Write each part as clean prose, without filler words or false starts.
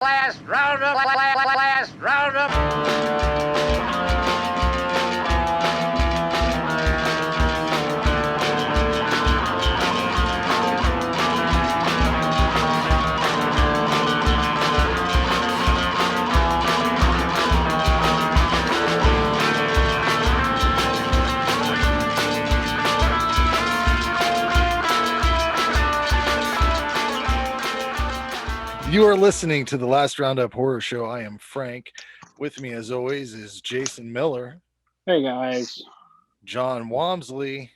Last roundup, last roundup. You are listening to the Last Roundup Horror Show. I am Frank. With me, as always, is Jason Miller, Hey guys. John Wamsley,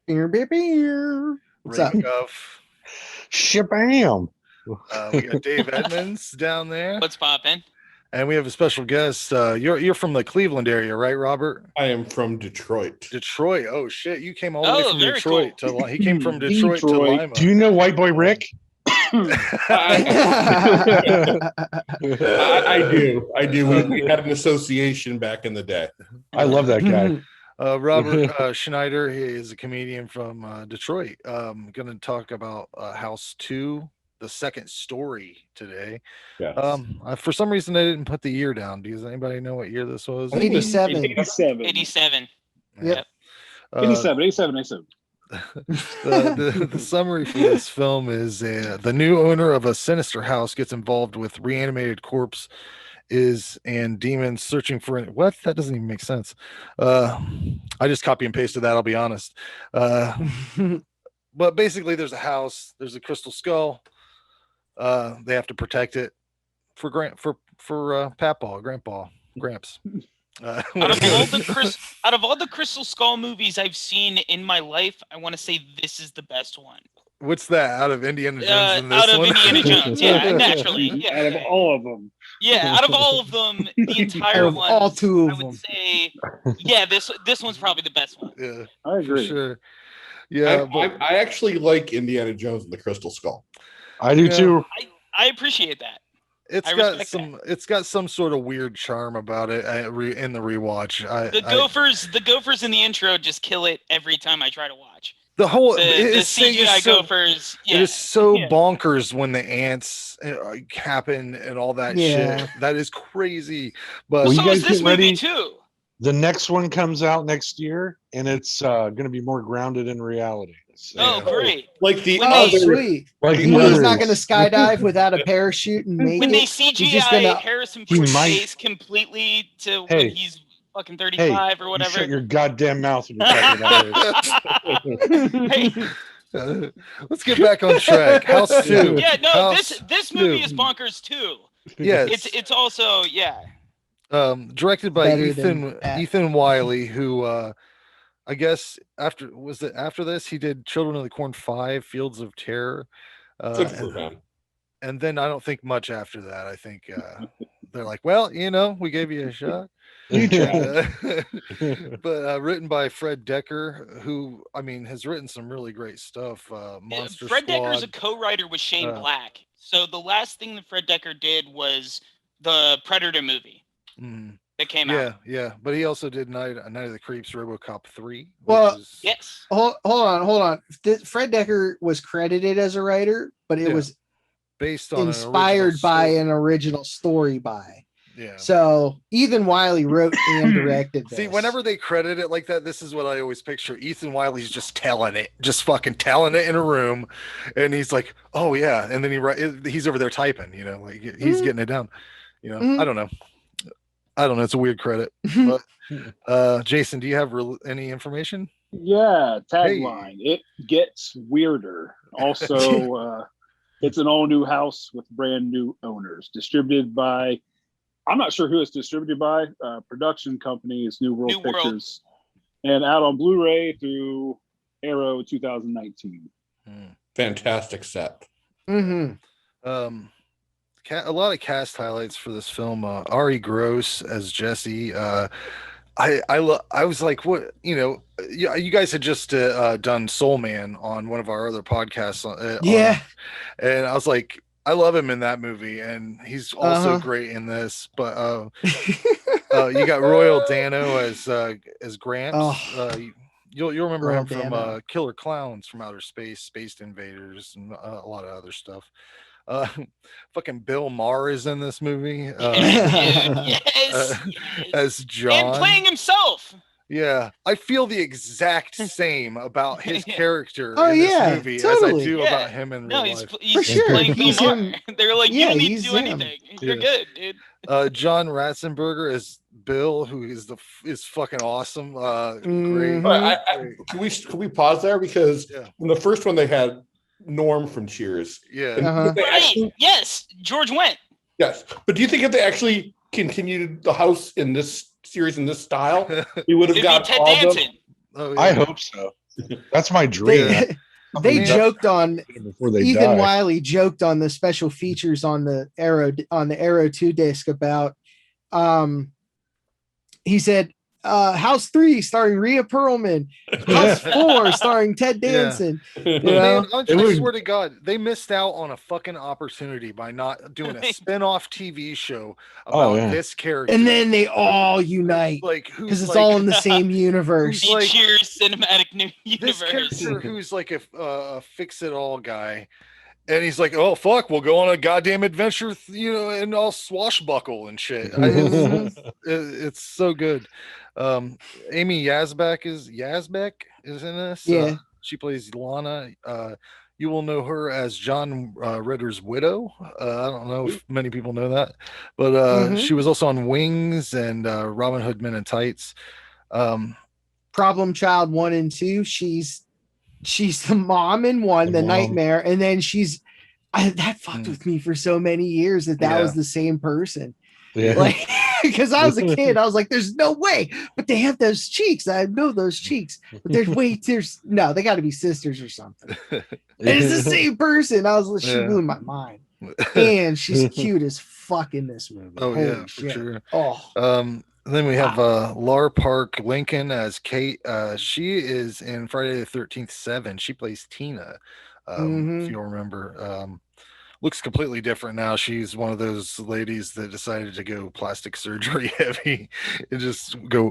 What's Ray up? McGuff. Shabam. We got Dave Edmonds down there, What's poppin'? and we have a special guest. You're from the Cleveland area, right, Robert? I am from Detroit. Detroit. Oh shit, you came all the way from very Detroit cool. to. He came from Detroit to Detroit. Lima. Do you know White Boy Rick? I do. We had an association back in the day. I love that guy. Robert Schneider, he is a comedian from Detroit. Going to talk about House 2, the second story today. Yes. For some reason, I didn't put the year down. Does anybody know what year this was? 87. 87. 87. Yep. 87. The summary for this film is the new owner of a sinister house gets involved with reanimated corpse and demons searching for what? That doesn't even make sense. I just copy and pasted that, I'll be honest. But basically there's a house, there's a crystal skull. They have to protect it for Gramps. Out of all the Crystal Skull movies I've seen in my life, I want to say this is the best one. What's that? Out of Indiana Jones and this Out of one? Indiana Jones, yeah, naturally. Yeah. Out of all of them. Yeah, out of all of them, the entire Out of one, all two I of would them. say, yeah, this one's probably the best one. Yeah, I for agree. sure. Yeah, I actually like Indiana Jones and the Crystal Skull. I do Yeah. too. I appreciate that. It's I got respect some. It's got some sort of weird charm about it in the rewatch. The gophers in the intro just kill it every time I try to watch. The whole The CGI gophers, yeah. It is so Yeah. bonkers when the ants happen and all that shit. That is crazy. But Well, So you is guys this get ready? movie too. The next one comes out next year, and it's going to be more grounded in reality. So, Oh, great! Like the When Oh, other. sweet. like He's the He's others. not going to skydive without a parachute and make When it. they He's just CGI gonna- Harrison He Ford's might- face completely to Hey. when he's fucking 35 or You whatever. shut your goddamn mouth when you're talking about this. Hey, let's get back on track. House 2. yeah, no, House this movie 2. is bonkers too. Yes. It's also Directed by Better than that. Ethan Wiley, who I guess after this he did Children of the Corn 5, Fields of Terror, Good for them. and then I don't think much after that. I think they're like, well, we gave you a shot. But written by Fred Decker, who has written some really great stuff. Monster Fred Squad. Decker's a co-writer with Shane Uh, Black. So the last thing that Fred Decker did was the Predator movie Mm, that came out. yeah. But he also did Night of the Creeps, RoboCop 3. Well, which is, Yes. Hold on. Fred Decker was credited as a writer, but it Yeah. was based on inspired by an an original story by. yeah. So Ethan Wiley wrote and directed this. See, whenever they credit it like that, this is what I always picture. Ethan Wiley's just fucking telling it in a room, and he's like, "Oh yeah," and then he's over there typing, like he's getting it down. I don't know. It's a weird credit. But Jason, do you have any information? Yeah, tagline. It gets weirder. Also, it's an all new house with brand new owners. Distributed by, I'm not sure who it's distributed by. Production company is New World New World. Pictures. And out on Blu-ray through Arrow 2019. Fantastic set. Mm-hmm. A lot of cast highlights for this film. Ari Gross as Jesse. I was like, what, you guys had just done Soul Man on one of our other podcasts. And I was like, I love him in that movie, and he's also great in this. But you got Royal Dano as Gramps. You'll remember Royal him from Dano. Killer Clowns from Outer Space, Spaced Invaders, and a lot of other stuff. Uh, fucking Bill Maher is in this movie. Yes, As and John. playing himself. Yeah, I feel the exact same about his Yeah. character Oh, in this yeah, movie as I totally. do Yeah. about him in No, real he's life. he's sure. playing Bill He's Maher. him. They're like, you Yeah, don't need to he's do him. anything. You're Yeah. good, dude. John Ratzenberger is Bill, who is fucking awesome. Great. Mhm. Can we pause there, because Yeah. in the first one they had Norm from Cheers. Yeah. And Uh-huh. they Right. actually- Yes, George went. yes, but do you think if they actually continued the house in this series in this style, we would have It'd be got Ted all the Danson. Oh, yeah. I hope so. That's my dream. They Man. joked on Before they Ethan die. Wiley joked on the special features on the Arrow 2 disc about he said House 3 starring Rhea Perlman, House 4 starring Ted Yeah. Danson. But You know? man, I It would- swear to God, they missed out on a fucking opportunity by not doing a spin-off TV show about yeah. this character. And then they all unite like who's because it's like, all in the same universe. Who's The like- Cheers cinematic new this universe. character who's like a fix-it-all guy, and he's like, oh fuck, we'll go on a goddamn adventure, and I'll swashbuckle and shit. It's so good. Amy Yazbek is in this. Yeah. She plays Lana. You will know her as John Ritter's widow. I don't know if many people know that, but Mhm. she was also on Wings and Robin Hood Men in Tights. Problem Child 1 and 2. She's the mom in one, the mom. nightmare, and then that fucked with me for so many years that Yeah. was the same person. Yeah. Like, because I was a kid, I was like, "There's no way," but they have those cheeks. I know those cheeks, but they got to be sisters or something. And it's the same person. She Yeah. blew my mind, and she's cute as fuck in this movie. Oh Holy yeah, for shit. sure. Oh, Then we have Lar Park Lincoln as Kate. She is in Friday the 13th 7. She plays Tina. Mhm. If you'll remember. Looks completely different now. She's one of those ladies that decided to go plastic surgery heavy and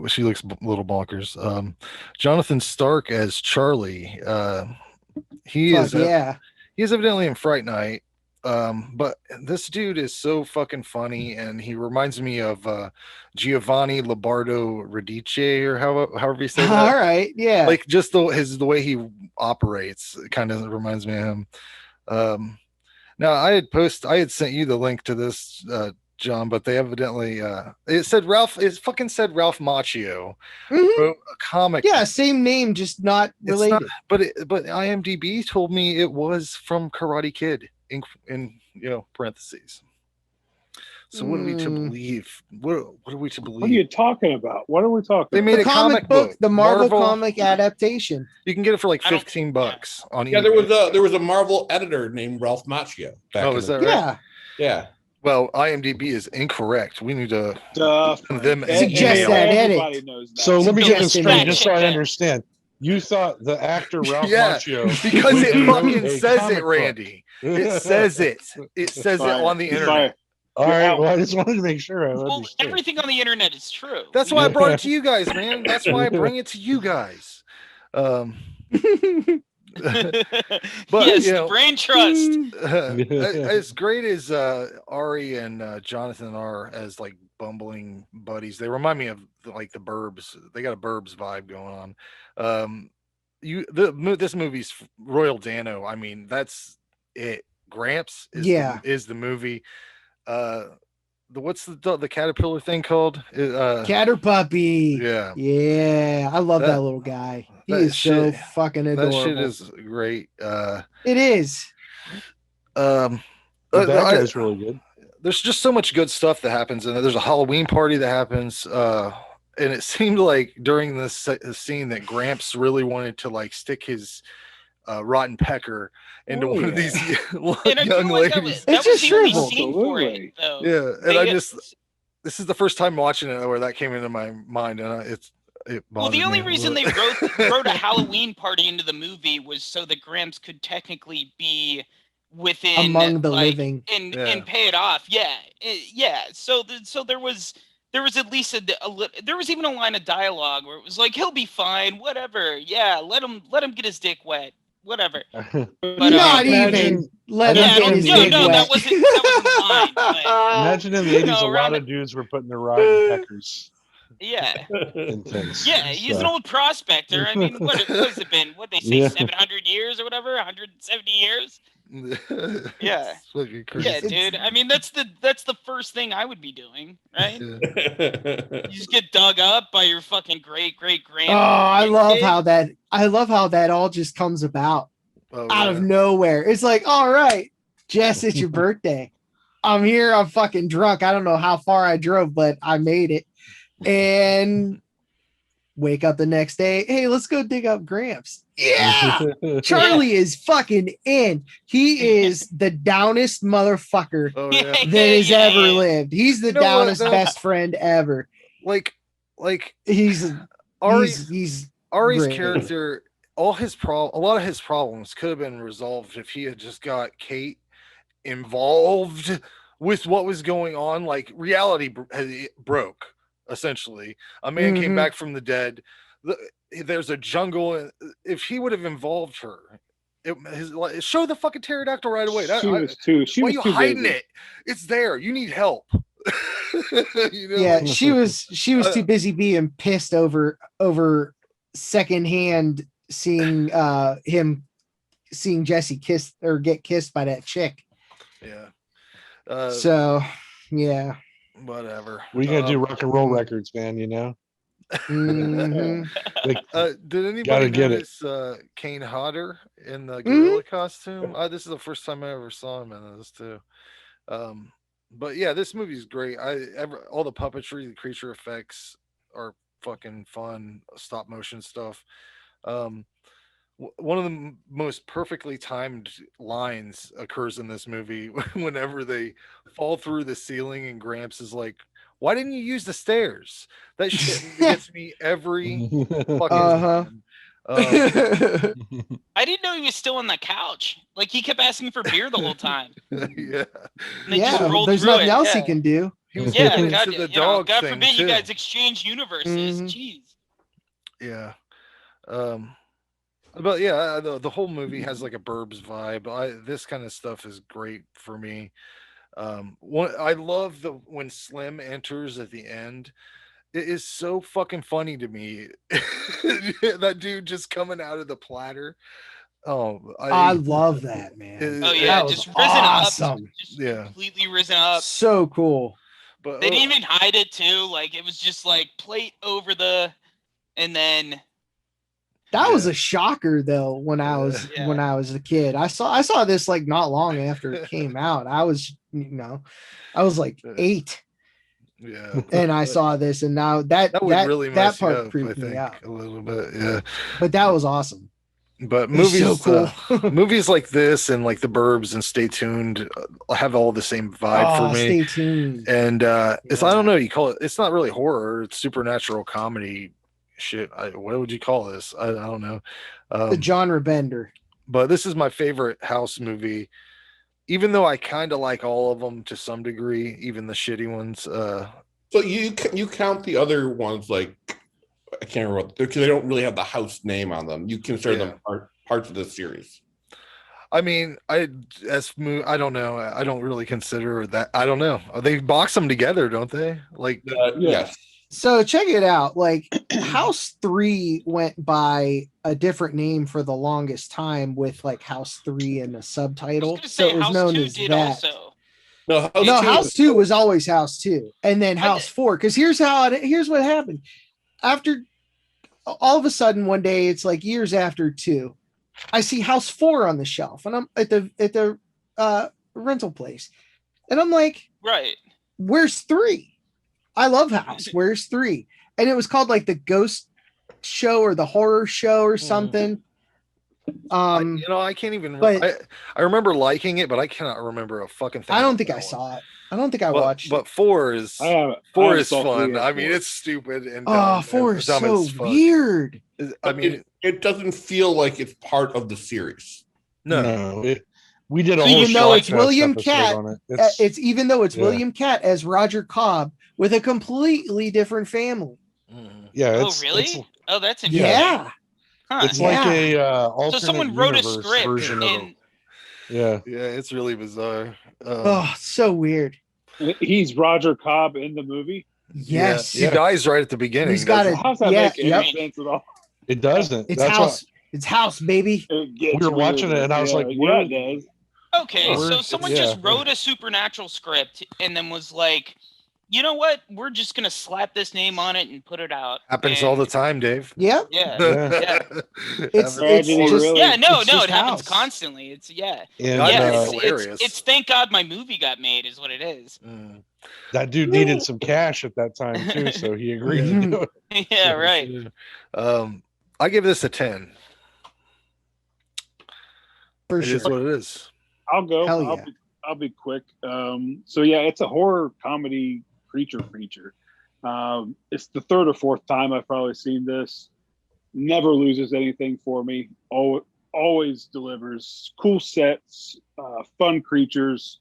she looks a little bonkers. Jonathan Stark as Charlie. He fuck is yeah. he is evidently in Fright Night. But this dude is so fucking funny, and he reminds me of Giovanni Lobardo Radice, or however you say that. All right, yeah. Like just the way he operates kind of reminds me of him. Now I had sent you the link to this, John, but they evidently it fucking said Ralph Macchio Mhm. wrote a comic. Yeah, same name, just not It's related. not, but IMDb told me it was from Karate Kid in parentheses. So what are we to believe? What are we to believe? What are you talking about? What are we talking They about? made The a comic book, the Marvel Marvel comic adaptation. You can get it for like I don't- $15 on eBay. Yeah, there was a Marvel editor named Ralph Macchio. back Oh, in is the- that right? Yeah. Yeah. Well, IMDb is incorrect. We need to them Suggest that edit. Everybody knows that. So let me get this Suggesting straight, that. just so I understand. You thought the actor Ralph Yeah, Macchio because was it in fucking a says comic it, book. Randy. It says it. It says it on the internet. All right. Well, I just wanted to make sure I Well, understood. everything on the internet is true. That's why I brought it to you guys, man. That's why I bring it to you guys. But yes, you know, brain trust. as great as Ari and Jonathan are as like bumbling buddies, they remind me of like the Burbs. They got a Burbs vibe going on. This movie's Royal Dano. I mean, that's it. Gramps is the movie. What's the caterpillar thing called? Catter Puppy. Yeah. Yeah. I love that little guy. He is so fucking adorable. That shit is great. It is. The bad guy's really good. There's just so much good stuff that happens, and there's a Halloween party that happens. And it seemed like during this scene that Gramps really wanted to like stick his rotten pecker into one of these young ladies. That was the only shriveled. scene for it, though. Yeah, and this is the first time watching it where that came into my mind, and it Well, the bothered only me a reason they little. wrote a Halloween party into the movie was so that Gramps could technically be within Among the living. and Yeah. pay it off. Yeah. So there was at least there was even a line of dialogue where it was like, he'll be fine, whatever. Yeah, let him get his dick wet. whatever. Not Not even let him Yeah, get his no, dick no, wet. that wasn't the line. But Imagine in the 80s, No, a lot Roundup- of dudes were putting their rod in peckers yeah, in things. yeah, he's an So, old prospector. I mean, what has it been? What they say, Yeah. 700 years or whatever, 170 years? Yeah. It's fucking crazy. Yeah, dude. I mean, that's the first thing I would be doing, right? Yeah. You just get dug up by your fucking great grand. Oh, I love how that all just comes about Oh, out yeah. of nowhere. It's like, all right, Jess, it's your birthday. I'm here. I'm fucking drunk. I don't know how far I drove, but I made it. And wake up the next day. Hey, let's go dig up Gramps. Yeah. Charlie is fucking in. He is the downest motherfucker Oh yeah. that has ever lived. He's the You know what, downest though? best friend ever. Like He's Ari's great. character, a lot of his problems could have been resolved if he had just got Kate involved with what was going on. Like reality broke essentially. A man came Mhm. back from the dead. There's a jungle, and if he would have involved her, show the fucking pterodactyl right away. She was too hiding busy. it? It's there. You need help. Yeah, like, she was too busy being pissed over secondhand seeing Jesse kiss or get kissed by that chick. yeah. So yeah. Whatever. We gotta do rock and roll records, man. You know. Mhm. Like, Did anybody Gotta get it. notice Kane Hodder in the Mm-hmm. gorilla costume? This is the first time I ever saw him in this too. But yeah, this movie's great. All the puppetry, the creature effects are fucking fun. Stop motion stuff. One of the most perfectly timed lines occurs in this movie whenever they fall through the ceiling and Gramps is like, "Why didn't you use the stairs?" That shit gets me every fucking time. I didn't know he was still on the couch. Like he kept asking for beer the whole time. Yeah. And they just Yeah, rolled there's through nothing it. else Yeah. he can do. He was Yeah, looking God, into the you know, dog God thing forbid you too. guys exchange universes. Mhm. Jeez. Yeah. But yeah, the whole movie has like a Burbs vibe. This kind of stuff is great for me. I love when Slim enters at the end. It is so fucking funny to me. That dude just coming out of the platter. Oh, I love that, man. Oh yeah, That was just risen awesome. up. Just Yeah. completely risen up. So cool. But They didn't even hide it too. Like it was just like plate over and then That was a shocker though when I was a kid. I saw this like not long after it came out. I was like 8. Yeah. And I saw this and now that would really mess part you up, I creeped me think, out. a little bit. Yeah. But that was awesome. But It was movies, so cool. movies like this and like The Burbs and Stay Tuned have all the same vibe for me. Stay tuned. And it's, I don't know, you call it, it's not really horror, it's supernatural comedy shit. What would you call this? I don't know. The genre bender. But this is my favorite house movie, even though I kind of like all of them to some degree, even the shitty ones. So you count the other ones, like I can't remember, because they don't really have the house name on them. You consider them parts of the series. I mean, I don't know. I don't really consider that. I don't know. They box them together, don't they? Like, yes. So check it out. Like House 3 went by a different name for the longest time with like House 3 and a subtitle. So it was House known 2 as did that. Also. No, House 2 was always House 2. And then House 4. Because here's what happened. After all of a sudden one day, it's like years after 2, I see House 4 on the shelf and I'm at the rental place. And I'm like, right, where's 3? I love House. Where's 3? And it was called like the Ghost Show or the Horror Show or something. I can't even. I remember liking it, but I cannot remember a fucking thing. I don't think I saw it. I don't think I watched. But 4 is fun. I mean, it's stupid and dumb. 4 is so weird. I mean, it doesn't feel like it's part of the series. No. We did a whole even though it's Shotcast William episode Catt, on it. it's even though it's William Catt as Roger Cobb with a completely different family. Yeah. Oh really? Oh, that's interesting. Yeah. Huh. It's like a So alternate someone wrote a universe script version of and it. Yeah. Yeah, it's really bizarre. Oh, so weird. He's Roger Cobb in the movie. Yes. He dies right at the beginning. He's got doesn't it. How's that Yeah, make any yep. sense at all? It doesn't. It's That's house. It's house, baby. It gets We were watching weirder. it and I was like, yeah, where- it does. okay, so We're- someone yeah. just wrote a supernatural script and then was like, you know what? We're just gonna slap this name on it and put it out. happens And- all the time, Dave. Yep. Yeah. It's Tragedy, just really? Yeah, no, It's no, just it happens house. constantly. It's yeah. And God, Yeah, that's it's, hilarious. it's thank God my movie got made is what it is. that dude needed some cash at that time too, so he agreed to do it. Yeah, right. I give this a 10. for It sure. is what it is. I'll go. Hell I'll, yeah. I'll be quick. So yeah, it's a horror comedy creature. It's the third or fourth time I've probably seen this. Never loses anything for me. Always delivers. Cool sets, fun creatures.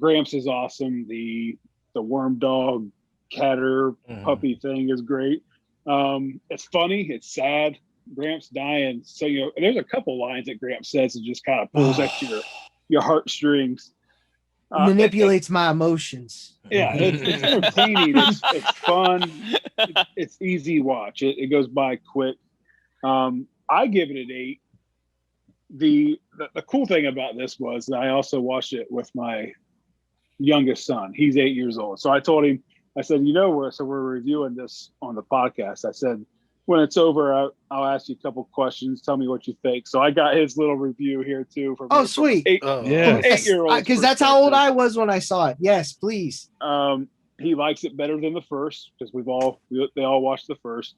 Gramps is awesome. The worm dog catter puppy thing is great. It's funny. It's sad. Gramps dying. So there's a couple lines that Gramps says that just kind of pulls at your heartstrings. Manipulates my emotions. Yeah, it's entertaining. It's fun. It's easy watch. It goes by quick. I give it an 8. The cool thing about this was that I also watched it with my youngest son. He's 8 years old. So I told him, I said, we're reviewing this on the podcast. I said, when it's over, I'll ask you a couple questions. Tell me what you think. So I got his little review here too. From Sweet. Yeah. 8-year-old. Because that's how old I was when I saw it. Yes, please. He likes it better than the first because they all watched the first.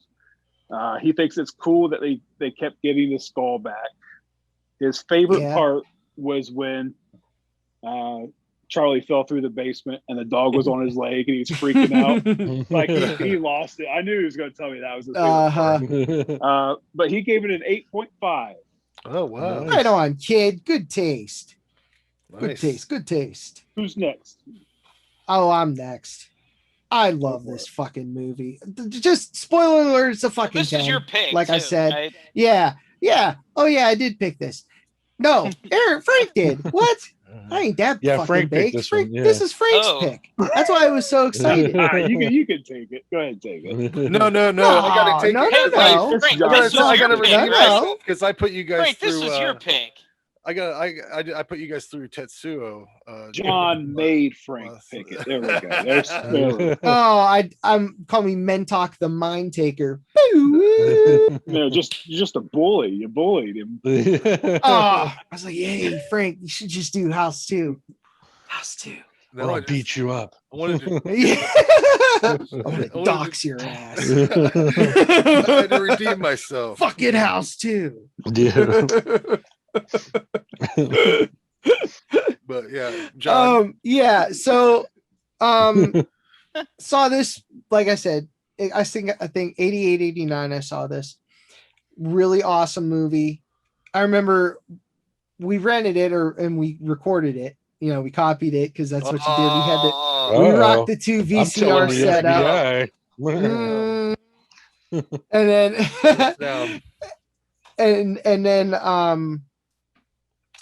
He thinks it's cool that they kept getting the skull back. His favorite part was when Charlie fell through the basement and the dog was on his leg and he was freaking out. Like he lost it. I knew he was going to tell me that was his favorite part. But he gave it an 8.5. Oh wow! Right on, kid. Good taste. Good Nice. taste. Good taste. Who's next? Oh, I'm next. I love this fucking movie. Just spoiler alert, it's a fucking This 10. is your pick. Like I too, said. right? Yeah. Oh yeah, I did pick this. No, Frank did. What? I ain't that Yeah, fucking Frank picked baked. this Frank, one, yeah. This is Frank's Oh. pick. That's why I was so excited. You can take it. Go ahead and take it. No. I gotta take no, it. no, Hey, no. Frank, Frank, I this was I your gotta pick, review right? No. because I put you guys Frank, through. this was your pick. I put you guys through Tetsuo. John made Frank pick it. There we go. There. Oh, I'm call me Mentok the Mind Taker. Just a bully. You bullied him. Oh, I was like, hey, Frank, you should just do House 2. House 2. No, Or I I'll just- beat you up. I wanted to. Yeah. I'm wanted gonna dox your ass. I had to redeem myself. Fucking House 2. Yeah. But yeah, John. Yeah, so saw this, like I said, I think 88, 89 I saw this. Really awesome movie. I remember we rented it and we recorded it. We copied it because that's what you did. We had Oh, we Uh-oh. rocked the 2 I'm VCR telling the setup. FBI. And then now, and then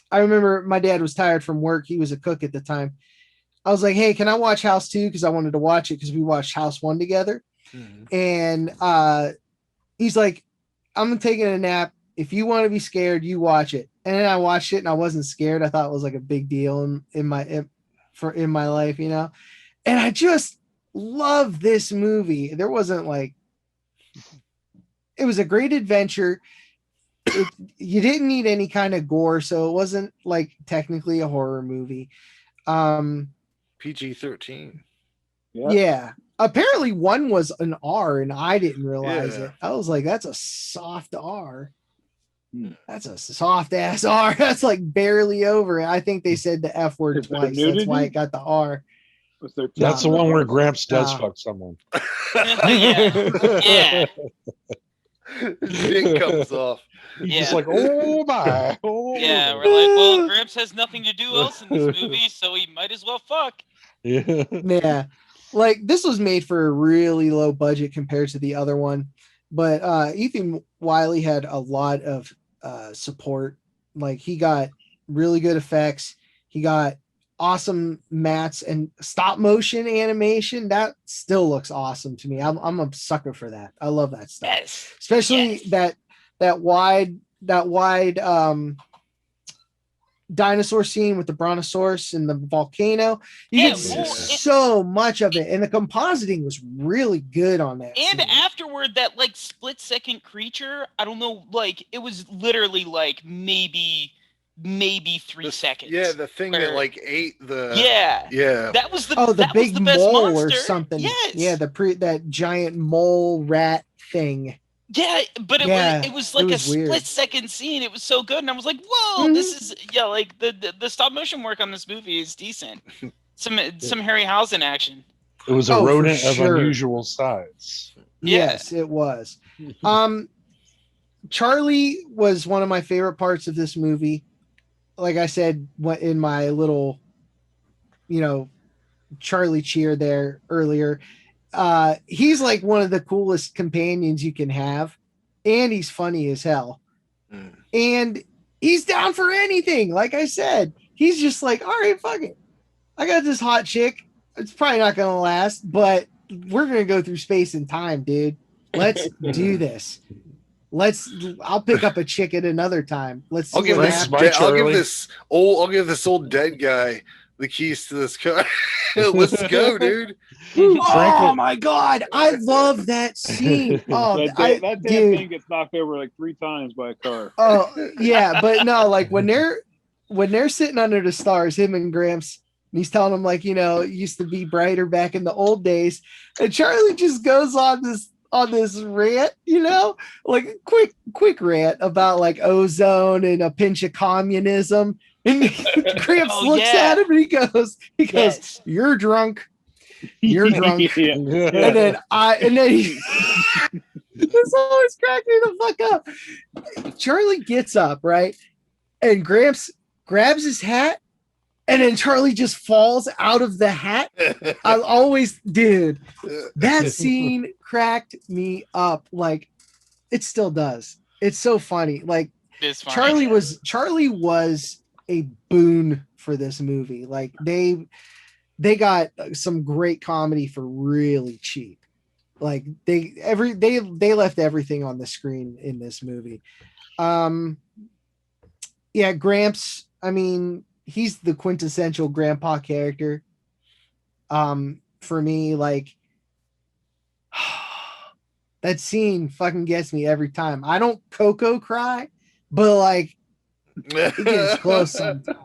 I remember my dad was tired from work. He was a cook at the time. I was like, hey, can I watch House 2? Because I wanted to watch it because we watched House 1 together. And he's like, I'm taking a nap. If you want to be scared, you watch it. And then I watched it and I wasn't scared. I thought it was like a big deal in my life, And I just love this movie. There wasn't like, it was a great adventure. You didn't need any kind of gore, so it wasn't like technically a horror movie. PG-13. Yeah. Apparently 1 was an R and I didn't realize Yeah. it. I was like, that's a soft R. That's a soft ass R. That's like barely over it. I think they said the F word Is there twice. That's nudity? why it got the R. Was there That's the one where Gramps does Nah. fuck someone. Yeah. Dick comes off. He's Yeah. just like, oh my. Oh. Yeah, we're like, well, Gramps has nothing to do else in this movie, so he might as well fuck. Yeah. Yeah. Like this was made for a really low budget compared to the other one. but Ethan Wiley had a lot of support. Like he got really good effects. He got awesome mats and stop motion animation. That still looks awesome to me. I'm a sucker for that. I love that stuff. Yes. Especially Yes. that wide dinosaur scene with the brontosaurus and the volcano. You Yeah, get well, so much of it, and the compositing was really good on that. And scene. afterward, that like split-second creature, I don't know, like it was literally like maybe 3 seconds. Yeah, the thing that like ate the. Yeah. Yeah. That was the the that big was the best mole monster. or something. Yes. Yeah, that giant mole rat thing. Yeah, but it was like was a weird. split-second scene. It was so good, and I was like, "Whoa, this is like the stop motion work on this movie is decent." Some Harryhausen action. It was a Oh, for rodent of sure. unusual size. Yes, it was. Charlie was one of my favorite parts of this movie. Like I said, in my little, Charlie cheer there earlier. He's like one of the coolest companions you can have, and he's funny as hell. And he's down for anything. Like I said, he's just like, all right, fuck it. I got this hot chick. It's probably not going to last, but we're going to go through space and time, dude. Let's do this. I'll pick up a chick at another time. Let's see I'll give what this. happens. I'll give this old dead guy the keys to this car. Let's go, dude. Oh my god, I love that scene. Oh, that damn thing gets knocked over like 3 times by a car. Oh yeah, but no, like when they're sitting under the stars, him and Gramps, and he's telling them like, it used to be brighter back in the old days, and Charlie just goes on this rant, like a quick rant about like ozone and a pinch of communism. And Gramps looks at him and he goes, Yes. "You're drunk. You're drunk." Yeah. And then he this always cracking me the fuck up. Charlie gets up, right? And Gramps grabs his hat, and then Charlie just falls out of the hat. Dude, that scene cracked me up. Like, it still does. It's so funny. Like, It's funny. Charlie was a boon for this movie. Like, they got some great comedy for really cheap. Like, they left everything on the screen in this movie. Yeah, Gramps, I mean, he's the quintessential grandpa character. For me, like, that scene fucking gets me every time. I don't Coco cry, but like, it gets close sometimes.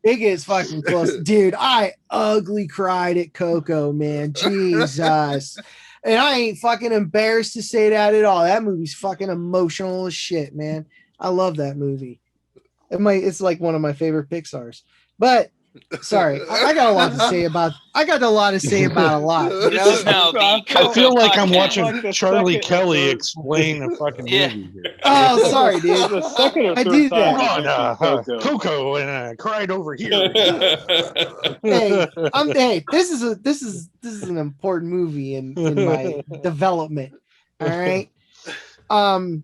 It gets fucking close. Dude, I ugly cried at Coco, man. Jesus. And I ain't fucking embarrassed to say that at all. That movie's fucking emotional as shit, man. I love that movie. It's like one of my favorite Pixar's. But sorry, I got a lot to say about a lot. You This know? is now the I Coco feel like I'm podcast. watching Charlie Kelly explain a fucking movie here. Oh, sorry, dude. The second or I third do time that. I mentioned Coco. Coco, and I cried over here. Hey, this is an important movie in my development. All right. I'll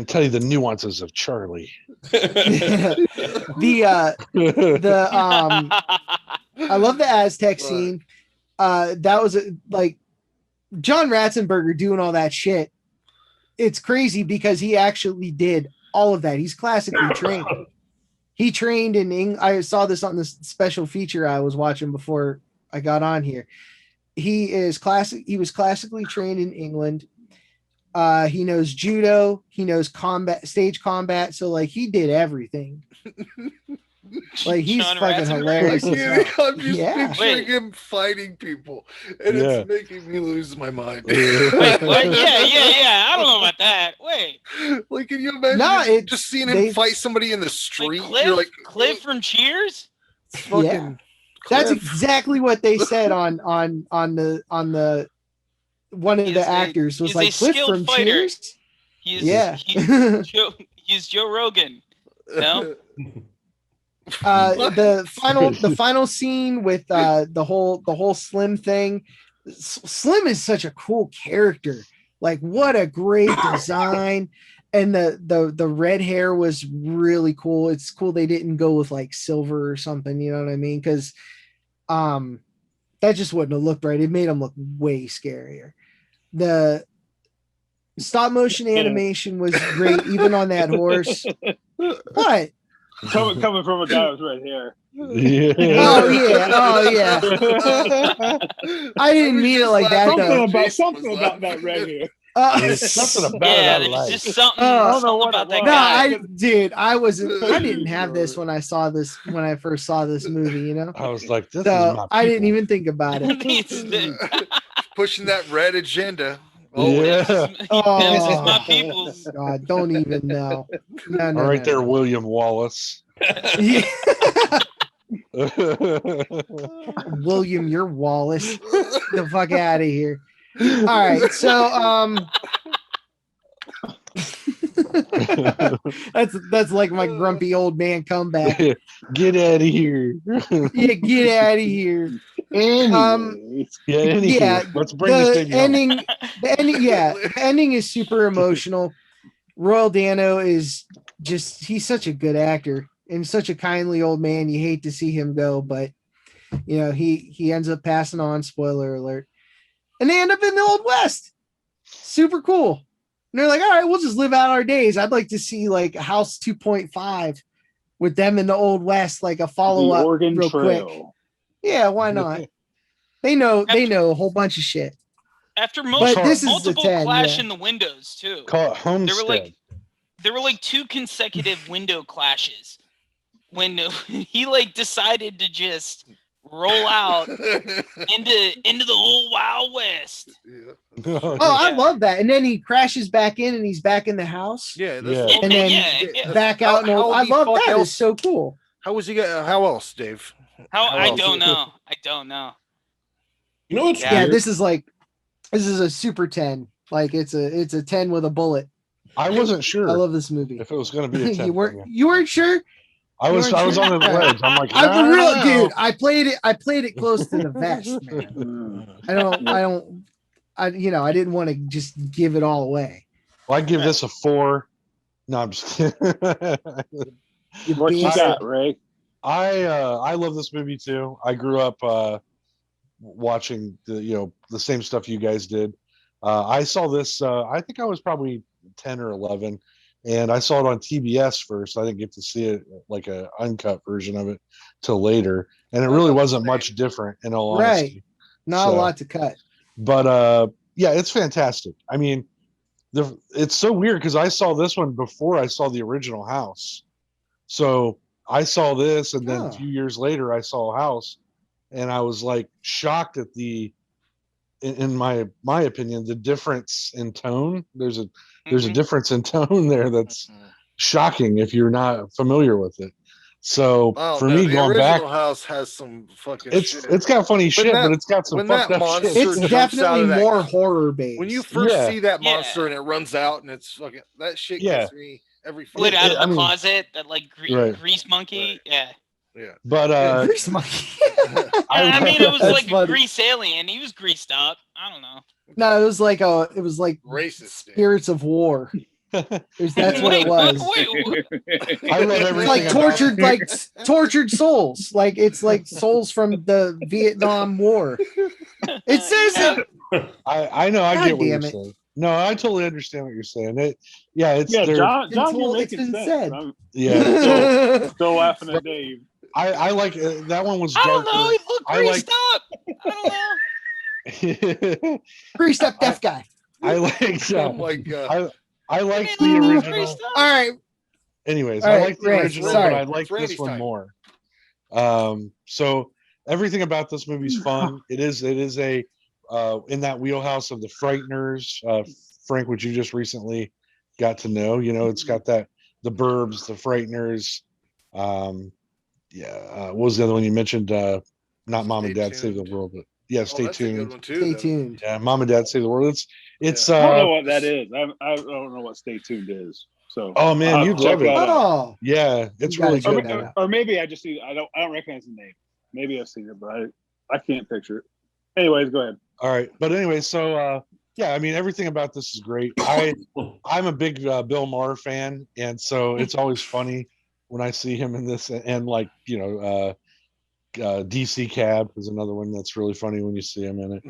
tell you the nuances of Charlie. I love the Aztec scene. That was like John Ratzenberger doing all that shit. It's crazy because he actually did all of that. He's classically trained. He trained in England. I saw this on this special feature I was watching before I got on here. He was classically trained in England. He knows judo. He knows stage combat. So like he did everything. Like he's John fucking Ratzenberger? hilarious. I'm just Yeah. picturing Wait. him fighting people, and Yeah. it's making me lose my mind. Wait, what? Yeah. I don't know about that. Wait, Like, can you imagine No, just seeing him they- fight somebody in the like street? Cliff? You're like, Cliff from Cheers? fucking Yeah. That's Cliff. exactly what they said on the one of He's the a- actors was he's like a Cliff skilled from fighter. Cheers. Yeah. He's Joe Rogan. No? The final scene with the whole Slim thing. Slim is such a cool character. Like, what a great design. And the red hair was really cool. It's cool they didn't go with like silver or something, you know what I mean? Because that just wouldn't have looked right. It made him look way scarier. The stop motion animation was great, even on that horse. What? Coming from a guy with red hair. Yeah. Oh yeah. I didn't mean it like that though. Something about that red hair. There's something about Yeah, it I there's like. just something, I don't know what about it that was. No, guy. I didn't have this when I first saw this movie, you know. I was like, this is So my I didn't people. even think about it. Pushing that red agenda. Yeah. This is my Oh. people's. God, don't even know. No, All no, right no, there, no. William Wallace. Yeah. William, you're Wallace. The fuck out of here. All right, so that's like my grumpy old man comeback. Get out of here. Yeah, get out of here. Anyways. Yeah, Let's bring this baby home. the ending is super emotional. Royal Dano is he's such a good actor and such a kindly old man. You hate to see him go, but you know, he ends up passing on, spoiler alert. And they end up in the Old West. Super cool. And they're like, all right, we'll just live out our days. I'd like to see like House 2.5 with them in the Old West, like a follow-up Oregon real Trail. quick. Yeah, why not? They know a whole bunch of shit. After But this is the multiple 10, clash yeah. in the windows too. Call it Homestead. There were like 2 consecutive window clashes when he like decided to just roll out into the whole Wild West. Oh, I love that. And then he crashes back in and he's back in the house. Yeah, Yeah. And then Yeah. back out. I love that. else? It's so cool. How was he? How else, Dave? I else? don't know. I don't know. You know what's Yeah, weird? this is a super 10. Like it's a 10 with a bullet. I wasn't sure I love this movie. if it was going to be a 10. You weren't sure? I was on the ledge. I'm like, I'm I for real, don't know. dude. I played it close to the vest, man. I didn't want to just give it all away. Well, I give this a 4. No, I'm just kidding. What you got, Ray? I love this movie too. I grew up watching the same stuff you guys did. I saw this. I think I was probably 10 or 11, and I saw it on TBS first. I didn't get to see it like a uncut version of it till later, and it really wasn't much different in all honesty. Right, not a lot to cut. But yeah, it's fantastic. I mean, it's so weird because I saw this one before I saw the original House. So I saw this, and then a few years later, I saw House, and I was like shocked at in my opinion, the difference in tone. There's a difference in tone there that's shocking if you're not familiar with it. So me going back, House has some fucking. It's got funny shit, but it's got some fucked up shit. It's definitely more horror based. When you first see that monster and it runs out and it's fucking that shit gets me every. Split out of the closet, that like grease monkey. Right. Yeah. But grease monkey. I mean, it was like funny. a grease alien. He was greased up. I don't know. No, it was like racist spirits of war. That's what it was. I love everything. It's like tortured souls. Like it's like souls from the Vietnam War. It says it. I know. I get what you're damn it. saying. No, I totally understand what you're saying. John, you're making sense. Yeah. Still laughing at Dave. I like that one was. I don't darker. know. He looked greased up. I don't know. Greased up deaf guy. I like. Oh my god. I like the original. All right. Anyways, All I right, like the Ray, original, sorry. but I like this one more. So everything about this movie is fun. It is a in that wheelhouse of the Frighteners. Frank, which you just recently got to know. It's got the Burbs, the Frighteners. What was the other one you mentioned? Not Mom and Dad Save the World, but yeah, Stay Tuned. Stay tuned. Yeah, Mom and Dad Save the World. It's. I don't know what that is. I don't know what Stay Tuned is. So. Oh man, you love it. Oh. Yeah, it's really good. Or maybe I just see. I don't recognize the name. Maybe I've seen it, but I can't picture it. Anyways, go ahead. All right, but anyway, so Yeah, I mean everything about this is great. I'm a big Bill Maher fan, and so it's always funny when I see him in this. And like DC Cab is another one that's really funny when you see him in it.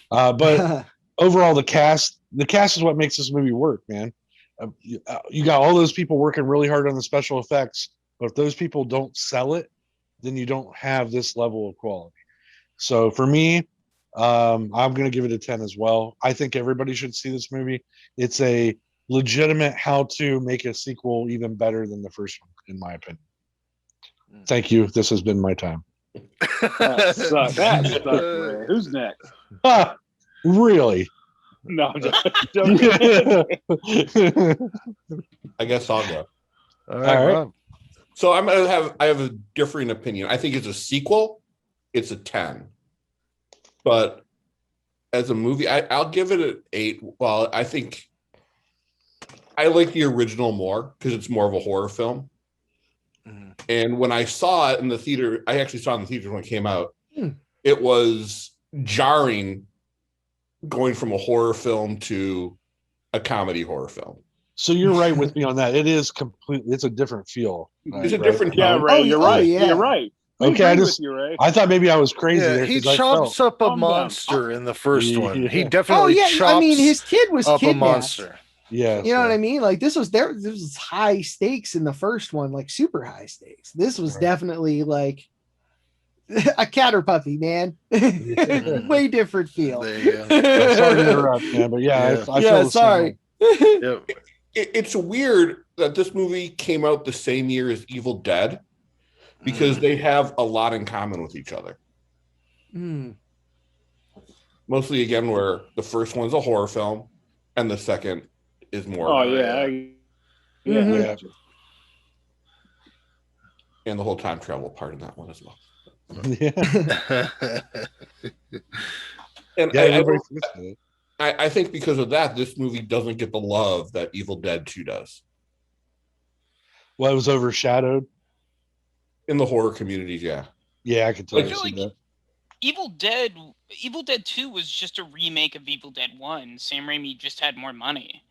But overall, the cast is what makes this movie work, man. You got all those people working really hard on the special effects, but if those people don't sell it, then you don't have this level of quality. So for me, I'm going to give it a 10 as well. I think everybody should see this movie. It's a legitimate how to make a sequel even better than the first one, in my opinion. Thank you. This has been my time. That sucked. That sucked, Ray. Who's next? Really? No, I'm joking. I guess I'll go. All right, Rob. So I have a differing opinion. I think it's a sequel. It's a 10. But as a movie, I'll give it an 8. Well, I think I like the original more because it's more of a horror film. And when I saw it in the theater, I actually saw it in the theater when it came out. It was jarring going from a horror film to a comedy horror film. So you're right with me on that. It is completely. It's a different feel. It's a different Yeah, tone. Ray, Oh, you're oh, right. yeah. You're right. We Okay, agree with you, Ray. I thought maybe I was crazy Yeah, there. he 'cause I chops felt- up a Calm down. monster in the first one. He Yeah. definitely chops I mean, his kid was up a kidnapped. monster. Yeah, You know what I mean? Like this was high stakes in the first one, like super high stakes. This was Right. definitely like a cat or puppy, man. Way different feel. There you go. Sorry to interrupt, man, but yeah, Yeah. I feel the sorry. Yep. It's weird that this movie came out the same year as Evil Dead because they have a lot in common with each other. Mostly, again, where the first one's a horror film and the second is more. Oh, yeah. Yeah. And the whole time travel part in that one as well. Yeah. And Yeah, everybody forgets about it. I think because of that, this movie doesn't get the love that Evil Dead 2 does Well, it was overshadowed. in the horror community. Yeah. Yeah, I can I totally feel see like that. Evil Dead 2 was just a remake of Evil Dead 1. Sam Raimi just had more money.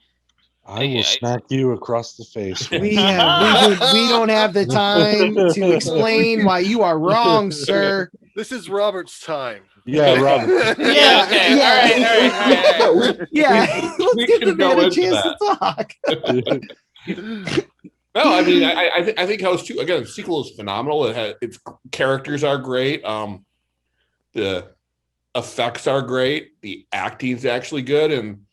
I will smack you across the face. We don't have the time to explain why you are wrong, sir. This is Robert's time. Yeah, Robert. Yeah, okay. All right. Yeah, let's we give the can go man a into chance that. to talk. No, I mean, I think House 2, again, the sequel is phenomenal. Its characters are great. The effects are great. The acting's actually good. And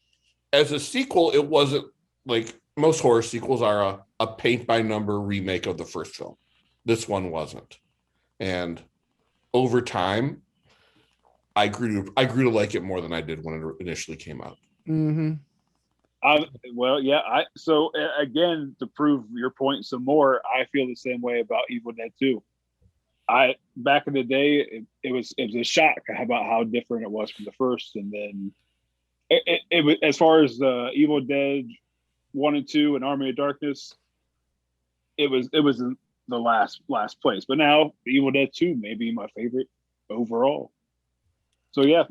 as a sequel, it wasn't like most horror sequels are a paint by number remake of the first film. This one wasn't. And over time, I grew to like it more than I did when it initially came out. Mm-hmm. So again, to prove your point some more, I feel the same way about Evil Dead 2. Back in the day, it was a shock about how different it was from the first, and then it was, as far as Evil Dead 1 and 2 and Army of Darkness, it was in the last place. But now Evil Dead 2 may be my favorite overall. So yeah.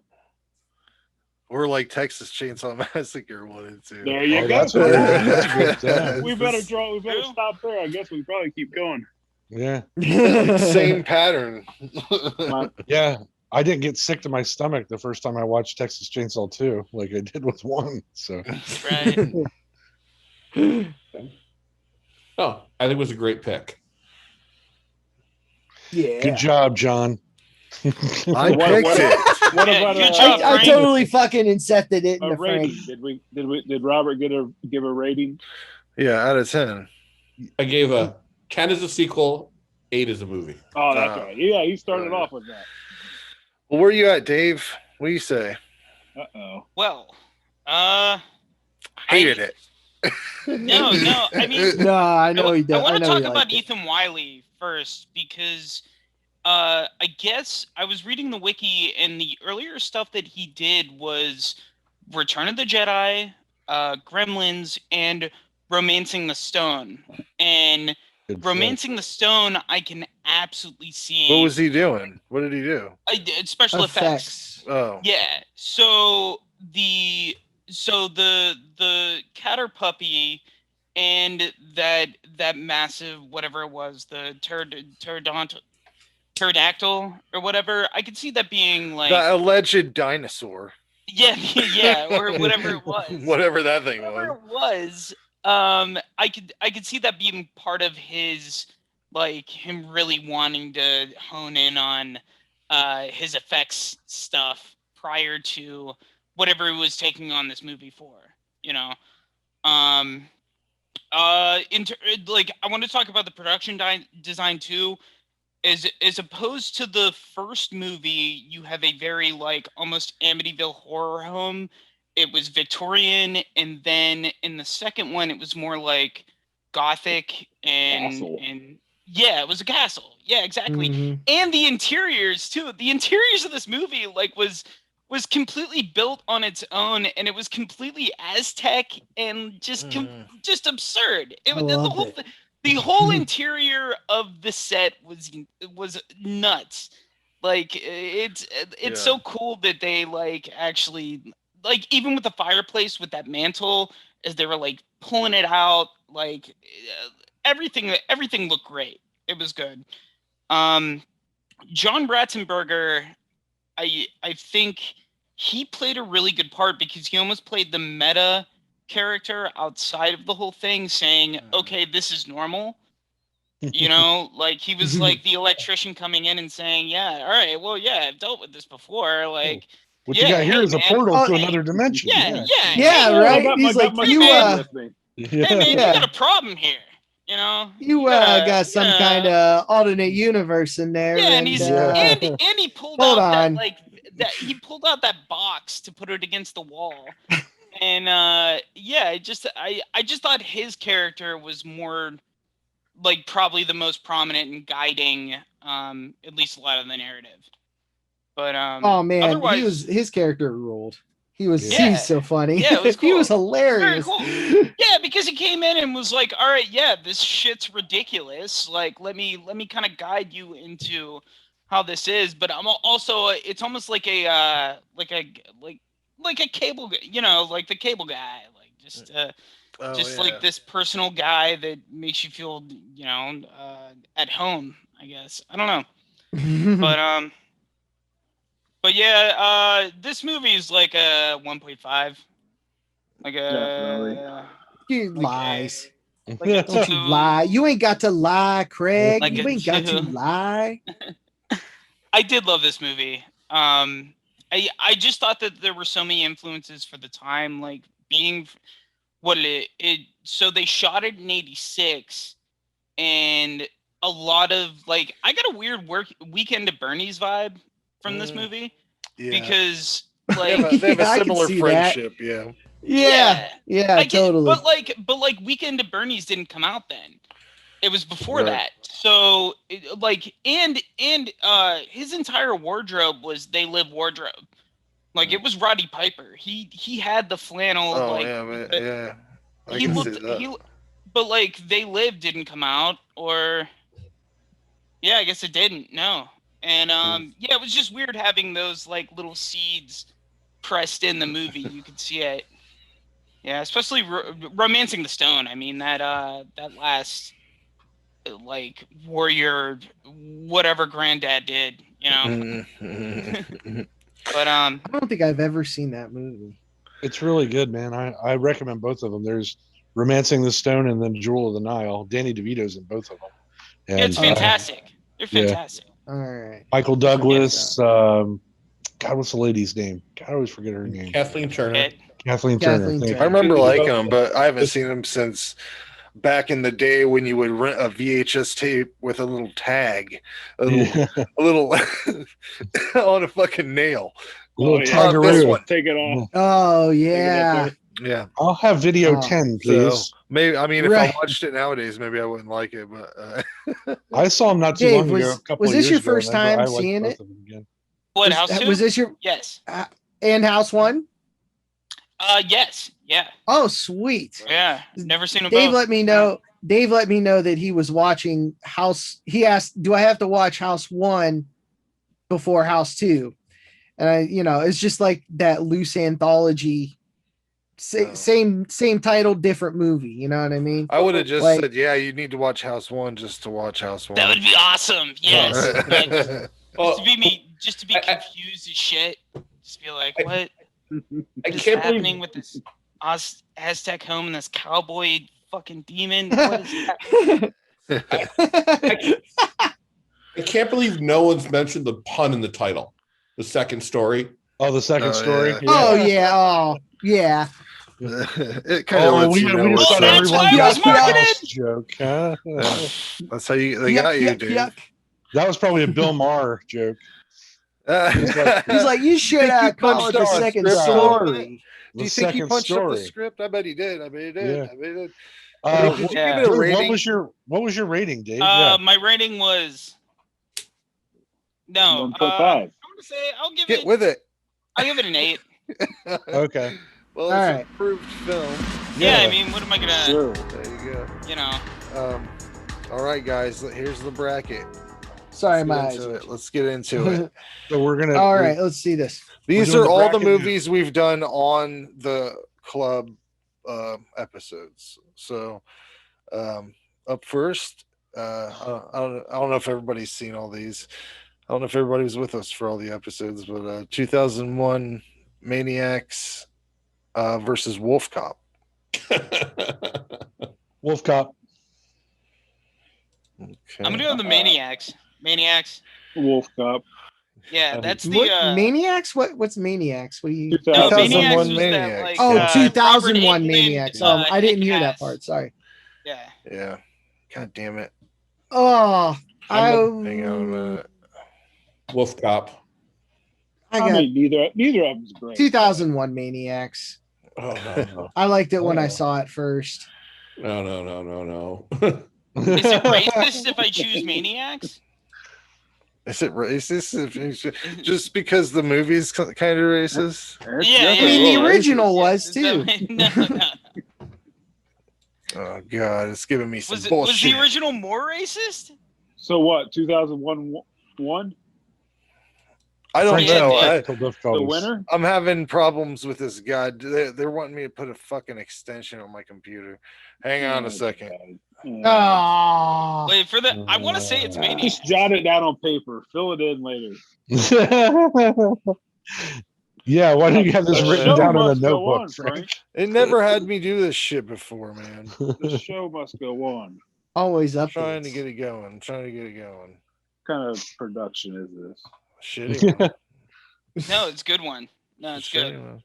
Or like Texas Chainsaw Massacre 1 and 2. There you go. That's good. We better stop there. I guess we probably keep going. Yeah. Same pattern. Yeah. I didn't get sick to my stomach the first time I watched Texas Chainsaw 2 like I did with 1. So Right. Oh, I think it was a great pick. Yeah. good job, John. I picked it. What Yeah, about good job, I Frank. totally fucking incepted it a into Frank. rating? Did Robert give a rating? Yeah, out of 10. I gave a 10 as a sequel, 8 as a movie. Oh, that's right. Yeah, he started off with that. Well, where you at, Dave? What do you say? Uh-oh. Well, Hated it. no. I mean, No, I know he does. I want to know talk he about liked it. Ethan Wiley first because I guess I was reading the wiki and the earlier stuff that he did was Return of the Jedi, Gremlins, and Romancing the Stone. And Good Romancing the Stone, I can absolutely see. What was he doing? What did he do? I did special effects. Oh. Yeah. So the so the catter puppy and that massive whatever it was, the pterodactyl or whatever, I could see that being like The alleged dinosaur. yeah, yeah, or whatever it was. Whatever that thing Whatever was. it was, I could see that being part of his, like, him really wanting to hone in on his effects stuff prior to whatever he was taking on this movie for, you know. Um like, I want to talk about the production design too. As opposed to the first movie, you have a very, like, almost Amityville horror home. It was Victorian, and then in the second one, it was more like Gothic Castle. and yeah, it was a castle. Yeah, exactly. Mhm. And the interiors too. The interiors of this movie, like, was completely built on its own, and it was completely Aztec and just just absurd. It I was loved it. the whole interior of the set was nuts. Like, it's Yeah. so cool that they, like, actually, like, even with the fireplace with that mantle, as they were, like, pulling it out, like, everything looked great. It was good. John Ratzenberger, I think he played a really good part because he almost played the meta character outside of the whole thing, saying, okay, this is normal. You know, like, he was like the electrician coming in and saying, yeah, all right, well, yeah, I've dealt with this before. Like, What yeah, you got here hey, is a man. portal to Hey, another dimension. yeah, yeah, Yeah, hey, right. I got He's my, like, got my you fan man. with me. Hey, man, you Yeah. got a problem here. You know, You gotta- got some kind of alternate universe in there. yeah, and and, he's Yeah. and he pulled Hold out on. that, like, that he pulled out that box to put it against the wall. And yeah, I just thought his character was more, like, probably the most prominent in guiding at least a lot of the narrative. But oh man, otherwise, his character ruled. He was Yeah. so funny. Yeah, it was He was cool. Very hilarious. cool. Yeah, because he came in and was like, all right, yeah, this shit's ridiculous. Like, let me kind of guide you into how this is. But I'm also, it's almost like a like a cable, you know, like the cable guy, like just like this personal guy that makes you feel, you know, at home, I guess. I don't know. But yeah, this movie is like a 1.5. Like a Definitely. You like lies. like a Don't you two. lie. You ain't got to lie, Craig. Like you a ain't got to two. lie. I did love this movie. I just thought that there were so many influences for the time, like being what it. So they shot it in '86, and a lot of, like, I got a weird Weekend at Bernie's vibe from this movie because, like, they have a Yeah, I can similar see that. friendship. Yeah. Yeah, I get, totally. but like Weekend at Bernie's didn't come out then. It was before Right. that. So like, and his entire wardrobe was They Live wardrobe. Like, it was Roddy Piper. He had the flannel. Oh like yeah, man. the- Yeah. I he can looked see that. he, but like They Live didn't come out, or yeah, I guess it didn't. No, and yeah, it was just weird having those, like, little seeds pressed in the movie. You could see it. Yeah, especially Romancing the Stone. I mean, that last, like, warrior whatever granddad did, you know. But I don't think I've ever seen that movie. It's really good, man. I recommend both of them. There's Romancing the Stone and then Jewel of the Nile. Danny DeVito's in both of them. And, it's fantastic. They're fantastic. All right. Michael Douglas. God, what's the lady's name? God, I always forget her name. Kathleen Turner. Kathleen Turner. Kathleen Thank Turner. I you. remember liking them, but I haven't seen them since back in the day when you would rent a VHS tape with a little tag, a little on a fucking nail. Little yeah. Not this Tagaroo. one. Take it off. Oh Take it up yeah. there. Yeah. I'll have video Oh. 10, please. So maybe, I mean, if Right. I watched it nowadays, maybe I wouldn't like it, but I saw them not too Dave, long ago. A couple was of this years your ago, first and I time liked seeing both it? of them again. What, House 2? Was this your Yes. and House 1? Yes. Yeah. Oh, sweet. Yeah. Never seen them Dave both. let me know. Dave let me know that he was watching House. He asked, "Do I have to watch House 1 before House 2?" And I, it's just like that loose anthology same title, different movie. You know what I mean? I would have just Like- said, yeah, you need to watch House One just to watch House One. That would be awesome. Yes. Like, Well, just to be confused as shit. Just be like, what I is can't happening believe with this Aztec home and this cowboy fucking demon? What is that? I can't believe no one's mentioned the pun in the title. The second story. Oh, the second Oh, story. yeah. Oh yeah. Oh yeah. It kind of Oh, lets we you know just what's got that's up. why everyone I was got the marketed! house joke, huh? That's how they got you, dude. Yuck. That was probably a Bill Maher joke. He's like, you should Think he call punched it the off second script a little bit? story. Do you think he second punched up the story. script? I bet he did. I bet he did. Yeah. I bet he did. Uh, Did you Yeah. give it a Drew, rating? what was your rating, Dave? Yeah. My rating was no. 1.5. I'm gonna say I'll give Get it. with it. I'll give it an 8. Okay. Well, All it's right. an approved film. Yeah, I mean, what am I gonna? Sure. There you go. You know. All right, guys. Here's the bracket. Sorry, Let's my get eyes. into it. Let's get into it. So we're gonna. All right, let's see this. These doing are the all the bracket now. movies we've done on the club episodes. So up first, I don't know if everybody's seen all these. I don't know if everybody was with us for all the episodes, but 2001 Maniacs versus Wolf Cop. Wolf Cop. Okay. I'm gonna go with the Maniacs. Maniacs. Wolf Cop. Yeah, that's the. What Maniacs? What's Maniacs? What do you? 2001 No, Maniacs was Maniacs. that, like, Oh, Robert 2001 Englund, Maniacs. I didn't hear that kick-ass. part. Sorry. Yeah. Yeah. God damn it. Oh, Hang on a minute. Wolf Cop. I I got mean, neither of them's great. 2001 Maniacs. Oh no, I liked it when I Oh. saw it first. no, no, no, no, no. Is it racist if I choose Maniacs? Is it racist? Just because the movie's kind of racist? That's Yeah, definitely I mean, the a little original racist. was too. No. Oh god, it's giving me some Was bullshit. the original more racist? So what? 2001 won? I don't Yeah, know. yeah. The winner? I'm having problems with this guy. They're wanting me to put a fucking extension on my computer. Hang on a second. Oh, Wait for the. I want to say it's Maniacs. Just jot it down on paper. Fill it in later. Yeah, why don't you have this The written show down in a must go notebook, on, Frank? It never had me do this shit before, man. The show must go on. always I'm up. trying to get it going. What kind of production is this? Shitty one. No, it's a good one. No, it's good. Shitty one.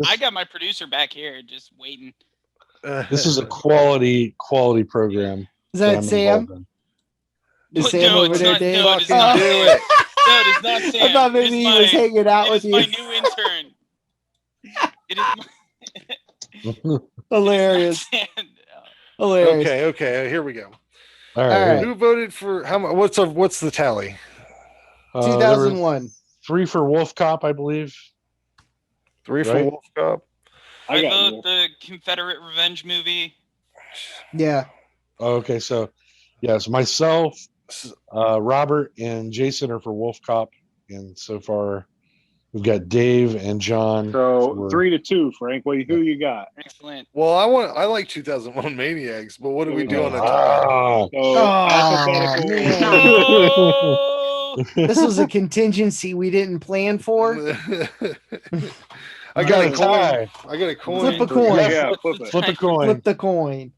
I got my producer back here just waiting. This is a quality program. Is that I'm Sam? involved in. Is No, Sam over it's there, not- Dave? no, it is Oh. not. Do it. No, it is not Sam. I thought It maybe is he was hanging out it with is my you. new intern. It is my, Hilarious. Sam. Hilarious. Okay. Here we go. All All right. right. Who voted for how much? What's the tally? There were 2001. 3 for Wolf Cop, I believe. 3 for Right. Wolf Cop. I I got vote Wolf. the Confederate Revenge movie. Yeah. Okay, so yes, myself, Robert, and Jason are for Wolf Cop, and so far we've got Dave and John. So for- 3-2, Frank. Who you got? Excellent. Well, I like 2001 Maniacs, but what do we do on a tie? Ah. So Oh, alphabetical. man. Oh! This was a contingency we didn't plan for. I got a Nice. coin. I got a coin. Flip a coin. Yeah, flip it. Flip a coin, Flip the coin.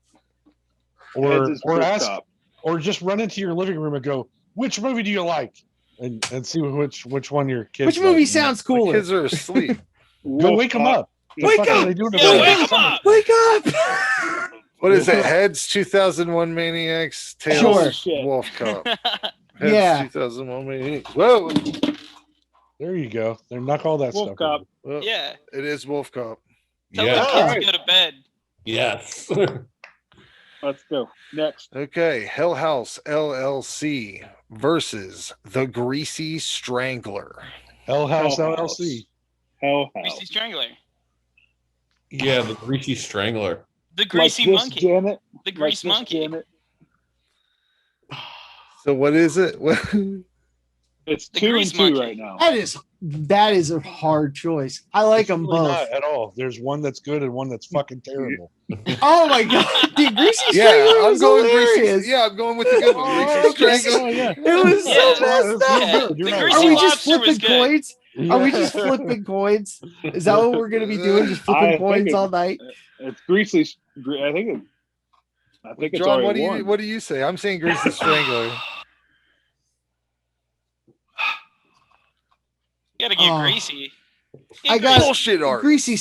or Heads is or Wolf ask, Cop. or just run into your living room and go, "Which movie do you like?" and see which one your kids. Which movie like. sounds The cooler? kids are asleep. Go Wolf wake them Cop. up. The Wake fuck are up! they doing Yeah, about wake it? 'em up! Wake up! What is it? Heads 2001 Maniacs. Tails Sure. Shit. Wolf Cop. Heads Yeah. 2001 Maniacs. Whoa. There you go. They're knock all that Wolf stuff. Cop. Well, Yeah. It is Wolf Cop. Tell Yeah. the kids Alright. to go to bed. Yes. Let's go. Next. Okay. Hell House LLC versus The Greasy Strangler. Hell House Hell LLC. Hell Greasy House. Strangler. Yeah, the greasy strangler. The Greasy Like this, Monkey. Janet. The Like Grease this, Monkey. Janet. So what is it? It's The 2 Grease and 2 Monkey. right now. That is that is a hard choice. I like It's them really both. not at all. There's one that's good and one that's fucking terrible. Oh my god, dude, Greasy Yeah, Strangler I'm was going hilarious. Greasy. Yeah, I'm going with the good one. Greasy Strangler. Oh, yeah. It was Yeah, so it's messed up. Yeah, good. You're the right. Greasy Are we just Lobster was flipping good. coins? Are we just flipping coins? Is that what we're gonna be doing? Just I flipping think coins it- all night? It's Greasy. I think it's John, already won. what do you say? I'm saying Greasy Strangler. You gotta get Oh. Greasy. Get I got Bullshit art. Greasy.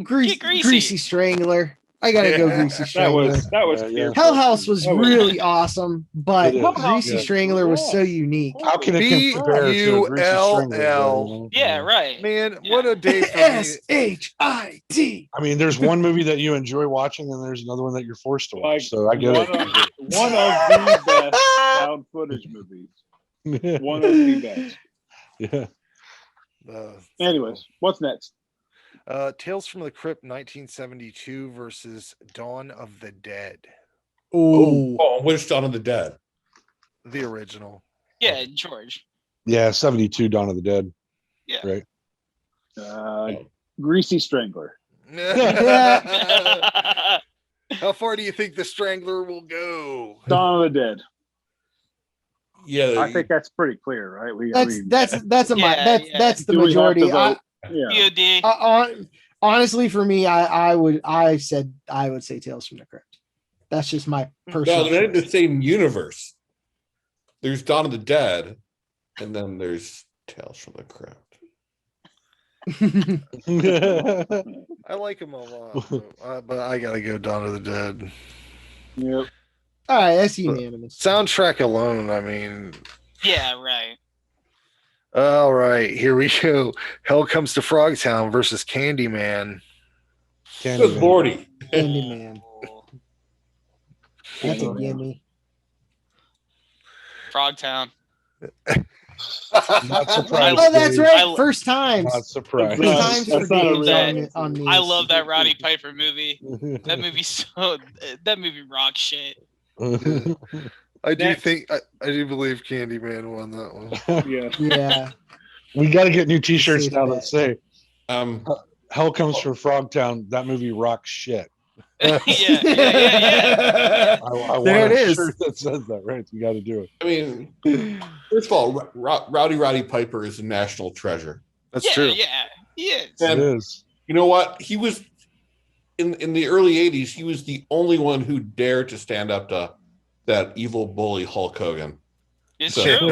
Greasy Strangler. I gotta go Greasy That Strangler. was Yeah. pure Hell fun. House was That really awesome, but It is. Greasy Yeah. Strangler was so unique. How can it compare to a Greasy Strangler? BULL. Yeah, right. Man, Yeah. what a day for me. SHIT. I mean, there's one movie that you enjoy watching, and there's another one that you're forced to watch. So I get one of the best found footage movies. it. One of the best. Yeah. Anyways, what's next? Tales from the Crypt 1972 versus Dawn of the Dead, Oh. Which Dawn of the Dead? the original. Yeah, George. Yeah, 72, Dawn of the Dead. Yeah. Right. Greasy Strangler. How far do you think the Strangler will go? Dawn of the Dead. Yeah, I think that's pretty clear, right? That's the Do we have majority. to vote? Yeah. POD. Honestly, for me, I would say Tales from the Crypt. That's just my personal. no, they're in the choice. same universe. There's Dawn of the Dead, and then there's Tales from the Crypt. I like him a lot, but I gotta go Dawn of the Dead. Yep. All right, that's unanimous. Soundtrack alone, I mean. Yeah, right. All right, here we go. Hell Comes to Frogtown versus Candyman. Good lordy. Candyman. That's a gimme. Frogtown. Not surprised. Oh, that's Dave. right. First times. Not surprised. First times for That's not a Dave's real- on these. I love that Roddy Piper movie. That movie rock shit. I do Next. think I do believe Candyman won that one. Yeah. Yeah. We got to get new T-shirts Safe now bet. that say Um, "Hell Comes from Frogtown." That movie rocks shit. yeah. I want There it a is. shirt that says that. Right, we got to do it. I mean, first of all, Roddy Piper is a national treasure. That's true. Yeah. He is. And- It is. You know what? He was in the early '80s. He was the only one who dared to stand up to that evil bully Hulk Hogan. It's So- true.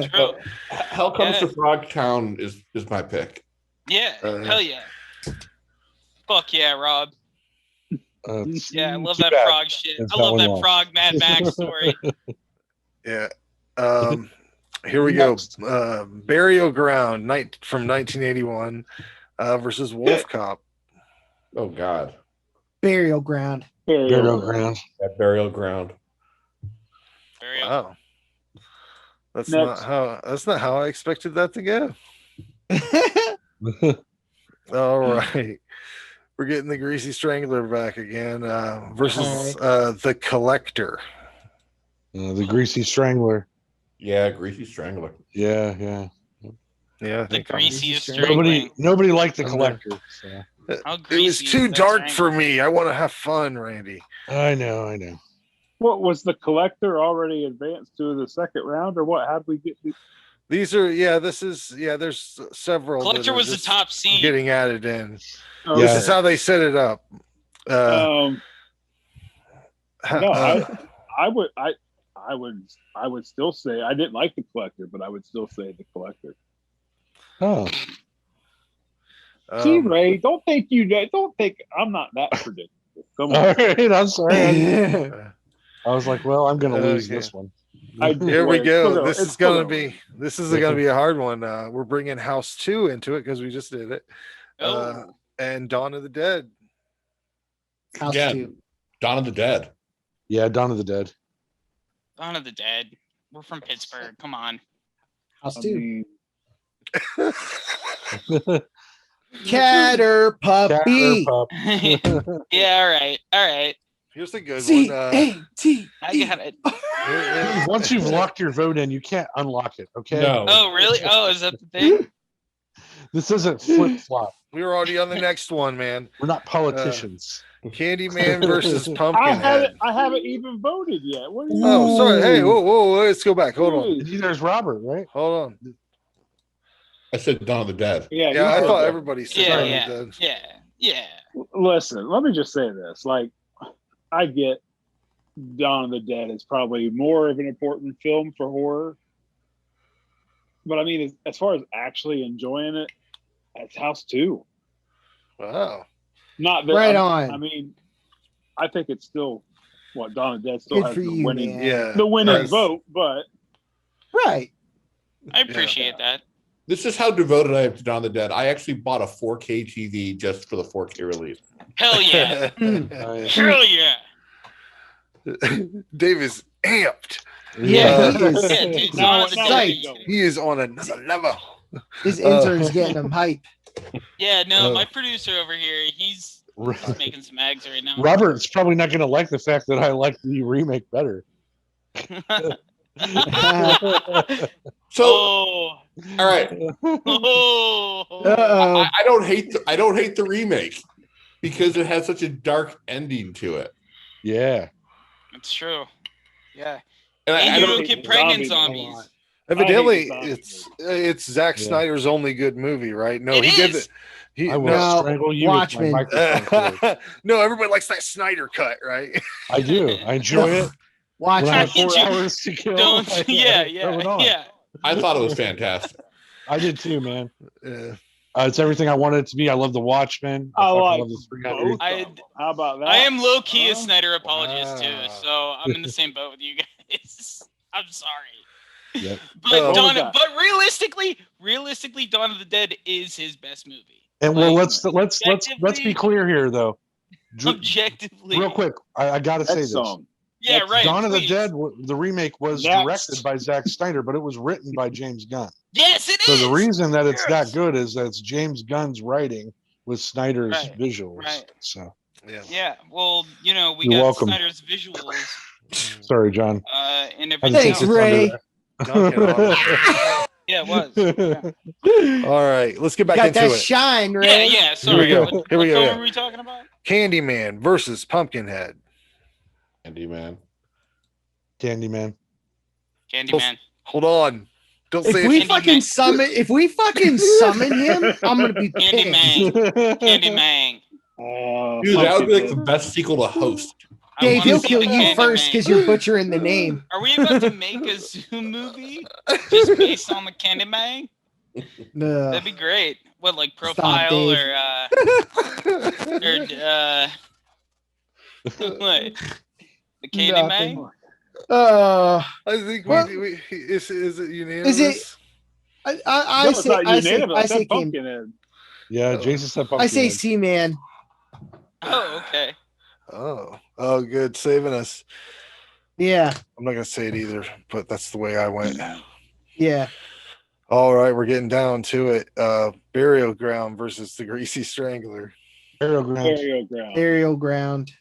True. Hell Comes to Frogtown is my pick. Yeah. Hell yeah. Fuck yeah, Rob. Yeah, I love too that bad. frog shit. It's I not love one that loss. frog Mad Max story. Yeah. Here we go. Burial Ground from 1981 versus Wolf Cop. Oh God, Burial Ground. Burial Ground. that Burial Ground. Burial. Wow. That's Next. not how I expected that to go. All right. We're getting the Greasy Strangler back again versus the Collector. The Greasy Strangler. Yeah, Greasy Strangler. Yeah. Yeah, I The think greasiest Strangling. strangling. Nobody liked the I'm Collector. So. How it was greasy too is that dark for strangling? me. I want to have fun, Randy. I know. What was the Collector already advanced to the second round, or what? How did we get? These are there's several. that Collector are was the just top seed. getting added in. Oh, This Yeah. is how they set it up. No, uh, I would still say I didn't like the Collector, but I would still say the Collector. Oh, See, um, Ray, don't think I'm not that predictable. Come all on. right. I'm sorry. Yeah. I was like, well, I'm going to lose Okay. this one. Here we It's go. still This it's is gonna still be a hard one. We're bringing House 2 into it because we just did it, Oh, and Dawn of the Dead. House Yeah. 2. Dawn of the Dead. Yeah, Dawn of the Dead. Dawn of the Dead. We're from Pittsburgh. Come on. House I 2. mean, Cat or puppy. Pup. Yeah, all right. All right. Here's a good one. C-A-T. I got it. Once you've locked your vote in, you can't unlock it. Okay. No. Oh, really? Oh, is that the thing? This isn't flip flop. We were already on the next one, man. We're not politicians. Candyman versus I Pumpkinhead. haven't even voted yet. What are you? Oh, sorry. Hey, whoa, let's go back. Hold on. Jeez. Neither is Robert, right? Hold on. I said Dawn of the Dead. Yeah, Yeah, I you thought said everybody said Yeah, Dawn of yeah, the Dead. yeah. Listen, let me just say this. Like, I get Dawn of the Dead is probably more of an important film for horror. But I mean, as far as actually enjoying it, it's House 2. Wow. Not that, Right I on. mean, I think it's still, Dawn of the Dead still Good has for the you, winning, man. Yeah. the winning Yes. vote, but Right. I appreciate that. This is how devoted I am to Dawn of the Dead. I actually bought a 4K TV just for the 4K release. Hell yeah. Nice. Hell yeah. Dave is amped. Yeah, he is. Yeah, dude. Now- Dawn of the now Dead. we can go. He is on another level. His intern's getting him hype. Yeah, no, Oh. my producer over here, he's making some eggs right now. Robert's probably not going to like the fact that I like the remake better. So, Oh. all right, Oh. Uh-oh. I don't hate the remake because it has such a dark ending to it, Yeah. It's true. Yeah. and And I you don't. don't get pregnant Zombies. zombies. Evidently, I hate it's Zack Yeah. Snyder's only good movie, right? No, It he did is. it. He, I will No, strangle you Watchmen. with my microphone cord. no, everybody likes that Snyder cut, right? I do. I enjoy it. Watch When I have it. 4 You hours to kill, Don't. I Yeah, throw it on. yeah. I thought it was fantastic. I did too, man. Yeah. It's everything I wanted it to be. I love the Watchmen. I fucking like love the 300. both. I- of them. How about that? I am low key a Huh? Snyder apologist too, Wow. so I'm in the same boat with you guys. I'm sorry. Yep. But Oh. but realistically, Dawn of the Dead is his best movie. And well, Like, let's be objectively- clear here, though. Objectively, Real quick, I gotta say That this. song. Yeah, right. Dawn of the please. Dead, the remake was Next. directed by Zack Snyder, but it was written by James Gunn. Yes, it So is. the reason that it's Yes. that good is that it's James Gunn's writing with Snyder's Right, visuals. right. So Yeah. Yeah, well, we You're got welcome. Snyder's visuals, sorry, John. and I everything. just Thanks, took Ray. it Duncan on under it. Yeah, it was. Yeah, All right, let's get back Got into that it. shine, yeah. Ray. Yeah, sorry. go. What Here we go, film yeah. were we talking about? Candyman versus Pumpkinhead. Candyman. Candyman. Candyman. Hold on. Don't say If we it. fucking summon him, I'm gonna be pissed. Candyman. Candyman. Dude, that would be like the best sequel to Host. I Dave, wanna he'll see kill the you first Candyman. because you're butchering the name. Are we about to make a Zoom movie just based on the Candyman? No. That'd be great. What, like Stop, Profile Dave. what? The Candyman? Nothing. I think Well- is it unanimous? Is it- I No, it's not I say unanimous. I said King. Pumpkinhead. Yeah, Jason said I say Pumpkinhead. C man. Oh, okay. Oh, good, saving us. Yeah, I'm not gonna say it either, but that's the way I went. yeah. All right, we're getting down to it. Burial Ground versus the Greasy Strangler. Burial Ground. Burial ground. Burial ground.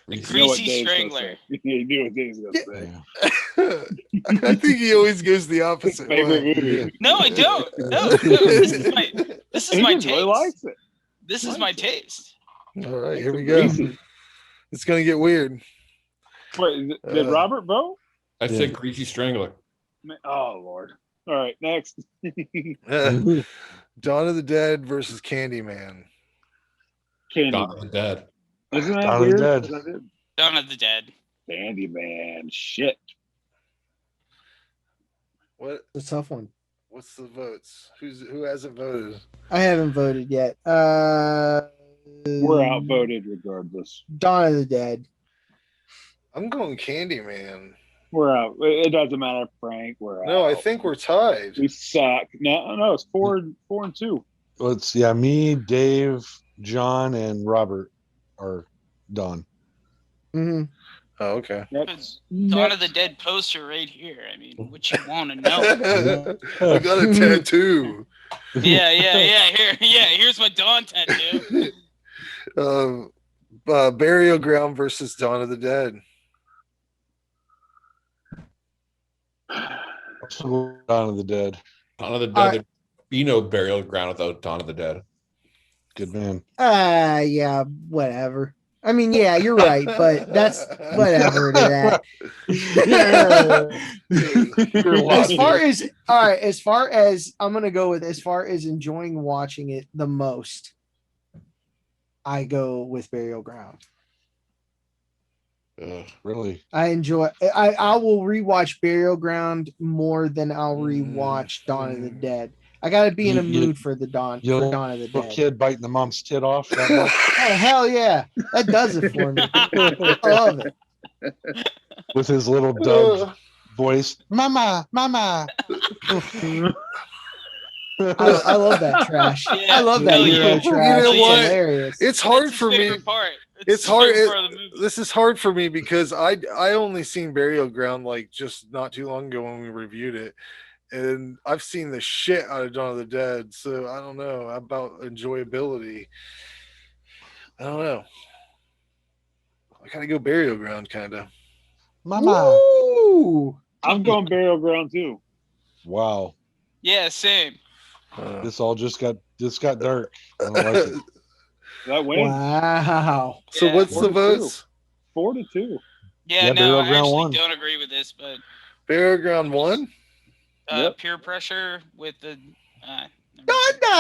The You know what Greasy Dave's gonna Strangler. say. You knew what Dave's gonna say. Yeah. I think he always goes the opposite Favorite way. movie. No, I don't. No. This is my He my just really taste. likes it. This is my taste. All right, here we go. Greasy. It's gonna get weird. Wait, did Robert vote? I said Greasy Strangler. Oh Lord. All right, next. Dawn of the Dead versus Candyman. Candyman. Dawn of the Dead. Isn't that Dawn of the weird? Dead. Is that it? Dawn of the Dead. Candyman. Shit. It's a tough one. What's the votes? Who hasn't voted? I haven't voted yet. We're outvoted regardless. Dawn of the Dead. I'm going Candyman. We're out. It doesn't matter, Frank. We're out. No, I think we're tied. we suck. No, it's 4-2. Well, it's me, Dave, John, and Robert are done. Mm-hmm. Oh, okay. Next. Dawn of the Dead poster right here. I mean, what you want to know? I got a tattoo. Yeah. Here's my Dawn tattoo. Burial Ground versus Dawn of the Dead. Dawn of the Dead. Dawn of the Dead. All right. There'd be no burial ground without Dawn of the Dead. Good man. Yeah, whatever. I mean, yeah, you're right, but that's whatever to that. As far as all right, as far as I'm gonna go with as far as enjoying watching it the most, I go with Burial Ground. Really? I will rewatch Burial Ground more than I'll rewatch Dawn of the Dead. I gotta be in a mood for Dawn of the Little Dead. kid biting the mom's tit off. That much? Oh hell yeah. That does it for me. I love it. With his little dubbed voice, "Mama, mama." I love that trash. Yeah, I love that hell Euro yeah. trash. You know It's what? hilarious. It's And hard that's his for me. favorite part. It's his hard. favorite part of the movie. This is hard for me because I only seen Burial Ground like just not too long ago when we reviewed it, and I've seen the shit out of Dawn of the Dead. So I don't know about enjoyability. I don't know. I gotta go Burial Ground, kind of. Mama. Woo! I'm going Burial Ground too. Wow. Yeah, same. This all just got dark. I don't like it. That wins. Wow. So Yeah. what's the 4-2. votes? 4-2. Yeah, Yeah, no, Burial I Ground actually won. don't agree with this, but Burial Ground won. Yep. peer pressure with the.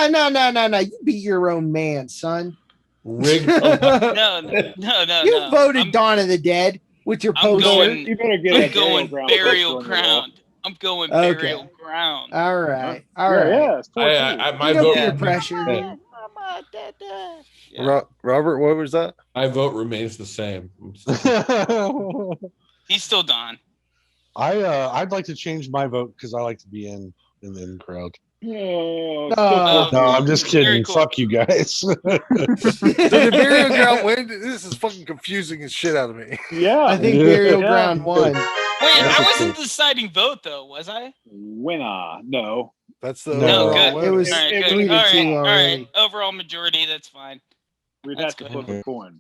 No. You beat your own man, son. Rigged. No. You voted I'm, Dawn of the Dead with your I'm poster. going- You better get I'm that going Burial burial Ground poster on your wall. ground. I'm going Okay. burial ground. All right. All Yeah, right. yeah, it's 4-2. My No vote. peer Yeah. pressure Yeah. here. Yeah. Robert, what was that? My vote remains the same. He's still Don. I'd like to change my vote because I like to be in the in crowd. Oh, No. still No, I'm just kidding. Very cool. Fuck you guys. So did Burial Ground win? This is fucking confusing as shit out of me. Yeah. I think Yeah. Burial Yeah. Ground won. Wait, That's I a wasn't cool. the deciding vote though, was I? Winner. No. That's the No, overall good. winner. It was All right, It good. would've All been right, all already. right. Overall majority, that's fine. We'd That's have to good. flip a coin.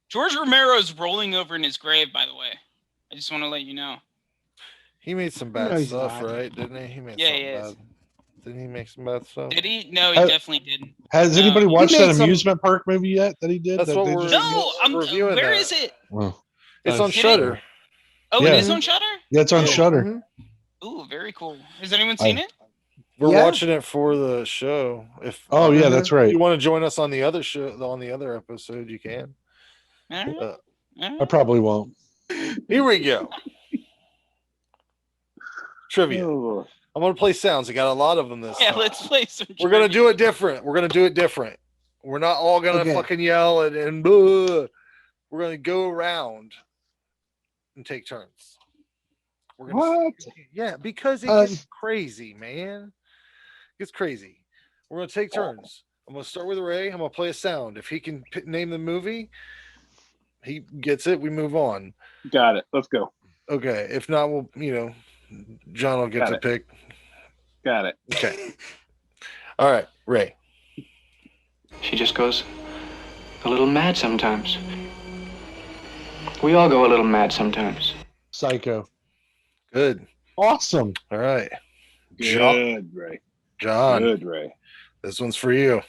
George Romero's rolling over in his grave, by the way. I just want to let you know. He made some No, bad he's stuff, not. right? Didn't he? He made Yeah, something he is. bad. Didn't he make some bad stuff? Did he? No, he Uh, definitely didn't. Has No. anybody watched made that some- amusement park movie yet that he did? That's that what they we're- just- No, I'm. reviewing Where that. is it? Oh. It's on Did it? Shutter. Oh, Yeah. it is on Shutter. Yeah, it's on Yeah. Shutter. Mhm. Ooh, very cool. Has anyone seen it? We're Yeah. watching it for the show. If Oh yeah, that's right. you want to join us on the other show, on the other episode, you can. All right. Uh, All I right. probably won't. Here we go. Trivia. Oh, I'm gonna play sounds. I got a lot of them this Yeah, time. let's play some. We're gonna trivia. do it different. We're gonna do it different. We're not all gonna Okay. fucking yell and blah. We're gonna go around and take turns. We're gonna what? yeah, because it Um, gets crazy, man. It gets crazy. We're gonna take turns. I'm gonna start with Ray. I'm gonna play a sound. If he can name the movie, he gets it. We move on. Got it. Let's go. Okay. If not, we'll John will get Got to it. pick. Got it. Okay. All right, Ray. She just goes a little mad sometimes. We all go a little mad sometimes. Psycho. Good. Awesome. All right. John. Good, Ray. John, Good, Ray. this one's for you.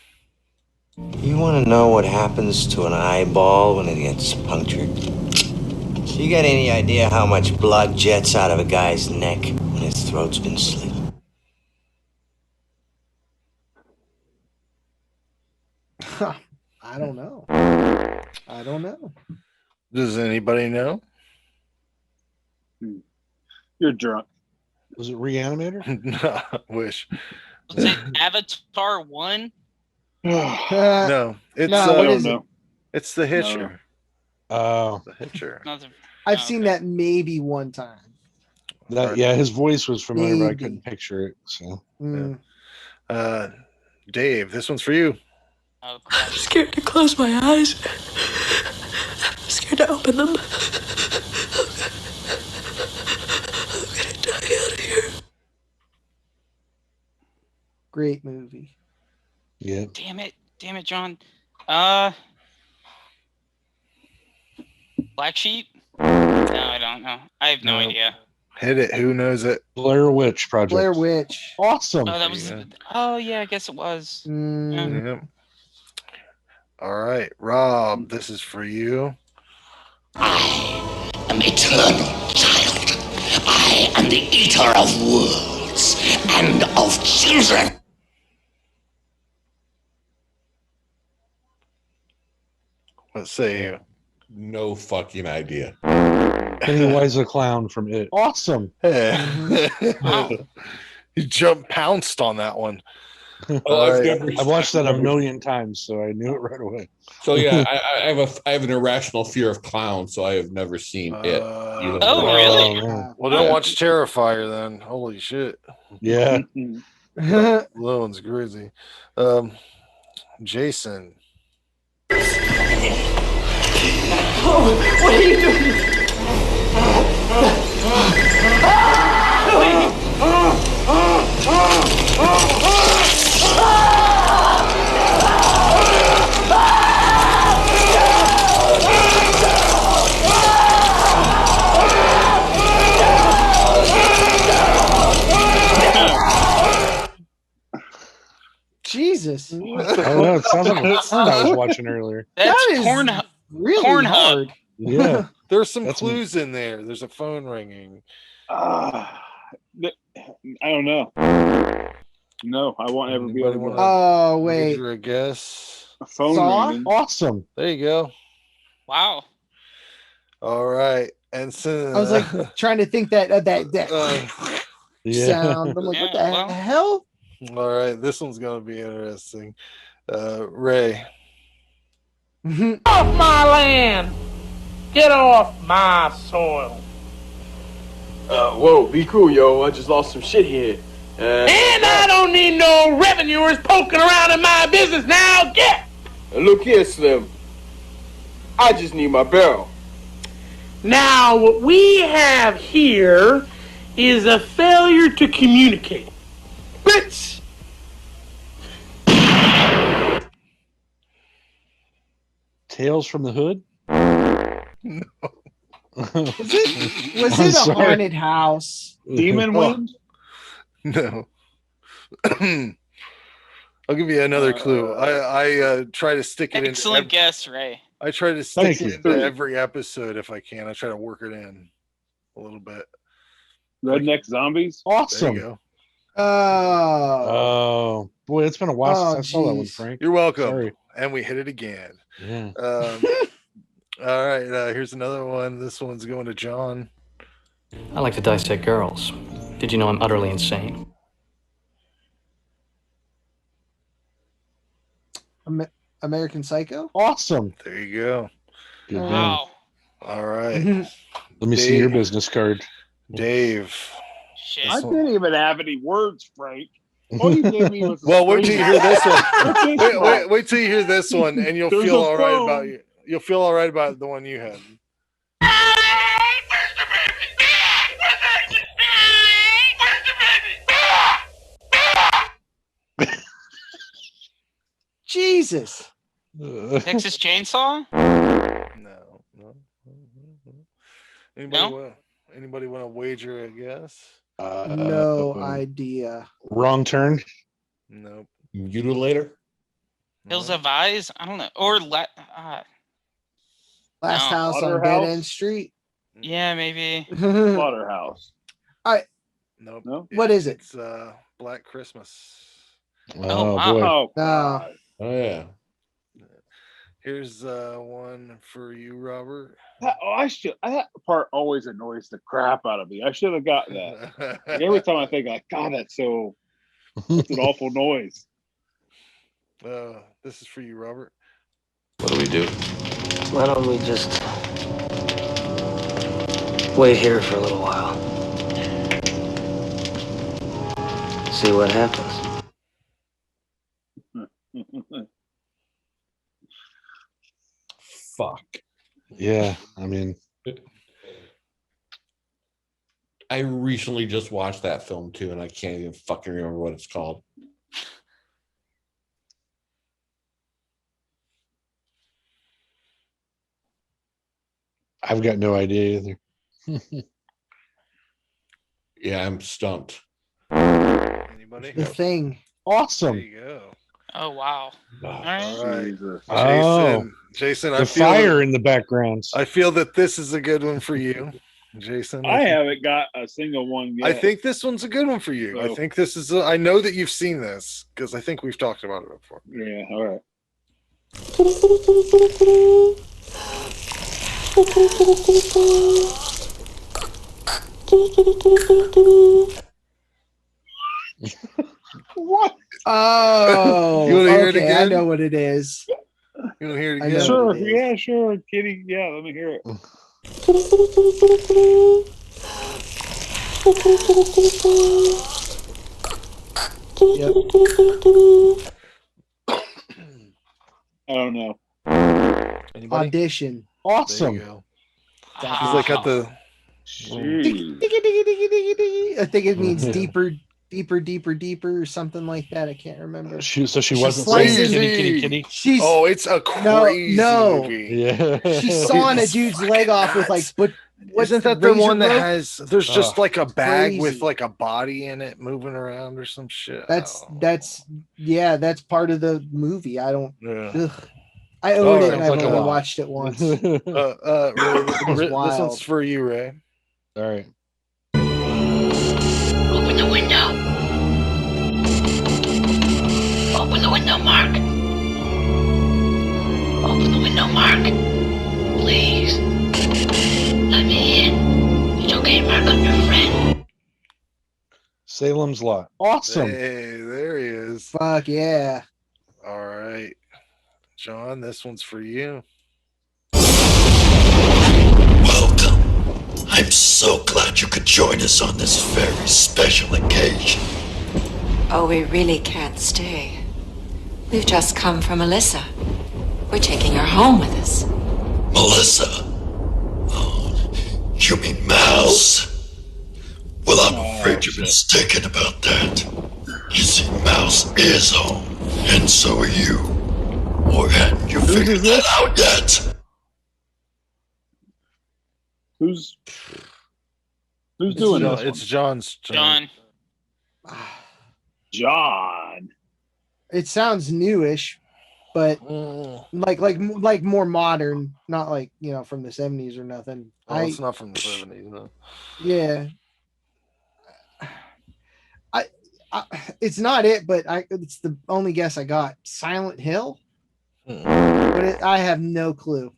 You want to know what happens to an eyeball when it gets punctured? You got any idea how much blood jets out of a guy's neck when his throat's been slit? I don't know. I don't know. Does anybody know? You're drunk. Was it Reanimator? No, wish. Was it Avatar 1? No, it's No, I what don't is it? know. it's the Hitcher. Oh, The Hitcher. Not the- I've Oh, seen okay. that maybe one time. that yeah. His voice was familiar, but I Maybe. couldn't picture it. So Mm. Dave, this one's for you. Oh, crap. I'm scared to close my eyes. I'm scared to open them. I'm gonna die out here. Great movie. yeah. Damn it, John. Black Sheep? No, I don't know. I have no Nope. idea. Hit it. Who knows it? Blair Witch Project. Blair Witch. Awesome. Oh, that was. Yeah. Oh, yeah, I guess it was. Mm, Yep. All right, Rob, this is for you. An eternal child. I am the eater of worlds and of children. Let's say you. No fucking idea. Pennywise the Clown from It. Awesome. Wow. You pounced on that one. Well, All right. I've watched that a million times, so I knew it right away. So yeah, I have an irrational fear of clowns, so I have never seen it. Oh, really? man. Well, don't watch Terrifier then. Holy shit. Yeah. That one's crazy. Jason. Oh, what are you doing? Jesus. I don't know. It sounds like a porn I was watching earlier. That's That is Pornhub. really Pornhub. hard. Yeah. There's some That's clues in there. There's a phone ringing. I don't know. No, I won't ever be Anybody able to. wanna Oh, wait. wager a guess? A phone Saw? ringing. Awesome. There you go. Wow. All right. And so I was like trying to think that Yeah. sound. I'm like, what the well. hell? all right, this one's gonna be interesting. Ray. Off my land! Get off my soil! Whoa, be cool, yo. I just lost some shit here. And I don't need no revenuers poking around in my business now! Get! Look here, Slim. I just need my barrel. Now, what we have here is a failure to communicate. Bitch! Tales from the Hood? Was it a Sorry. haunted house? Demon Wind? No. I'll give you another clue. I try to stick it Excellent in. guess, Ray. I try to stick Thank it you. into every episode if I can. I try to work it in a little bit. Redneck Zombies? There you Awesome. go. Oh. Oh, boy, it's been a while Oh, since I saw that one, geez. Frank. You're welcome. Sorry. And we hit it again. Yeah. All right. Here's another one. This one's going to John. I like to dissect girls. Did you know I'm utterly insane? American Psycho? Awesome. There you go. Good man. Wow. All right. Let me see your business card. Dave. Shit. I didn't even have any words, Frank. All you gave me was a Well, wait till you hear this one. What's this from? Wait till you hear this one, and you'll There's feel a all right phone. about you. You'll feel all right about the one you had. Jesus. Texas Chainsaw? No. Anybody want to wager a guess? No idea. Wrong turn. Nope. Mutilator? Hills Have Eyes? I don't know. Or Last No. house on Slaughterhouse? Dead End Street. yeah, maybe. Slaughterhouse. Nope. No? What is it? It's Black Christmas. Oh, wow. boy. Oh, No. God. Oh yeah. Here's one for you, Robert. That part always annoys the crap out of me. I should have got that. Like, every time I think, like, God, that's an awful noise. This is for you, Robert. What do we do? Why don't we just wait here for a little while? See what happens. Fuck. Yeah, I mean, I recently just watched that film too, and I can't even fucking remember what it's called. I've got no idea either. Yeah, I'm stumped. Anybody? The Thing. Awesome. There you go. Oh wow! All right. All right, Jesus. Jason. The I feel fire that, in the background. I feel that this is a good one for you, Jason. I haven't got a single one yet. I think this one's a good one for you. I So- think this is. I know that you've seen this because I think we've talked about it before. Yeah, all right. What? Oh, You wanna hear it okay. I again? know what it is. You want to hear it I again? know. Sure, what it is. yeah, sure, Kitty. Yeah, let me hear it. Yep. I don't know. Anybody? Audition. There Awesome. you go. Ah. He's like got the. Jeez. I think it means deeper, or something like that. I can't remember. She She wasn't slices- saying kitty. She's Oh, it's a crazy no. movie. Yeah. she's sawing a dude's leg off with like, but Isn't that the one that has? There's just like a bag with Crazy. like a body in it moving around or some shit. That's Oh. that's part of the movie. I don't. Yeah. Ugh. I own All it right. and I've Sounds like a only lot. watched it once. Ray, this wild. one's for you, Ray. All right. Open the window. Open the window, Mark. Open the window, Mark. Please. Let me in. It's okay, Mark. I'm your friend. Salem's Lot. Awesome. Hey, there he is. Fuck yeah. All right, John, this one's for you. Welcome. I'm so glad you could join us on this very special occasion. Oh, we really can't stay. We've just come from Melissa. We're taking her home with us. Melissa? Oh, you mean Mouse? Well, I'm afraid you're mistaken about that. You see, Mouse is home, and so are you. Or hadn't you figured that out yet? Who's It's doing John- this? It's John's turn. John. It sounds newish, but Mm. like more modern, not like from the 70s or nothing. Oh, it's not from the 70s, no. Yeah. I it's not it, but it's the only guess I got. Silent Hill, but I have no clue.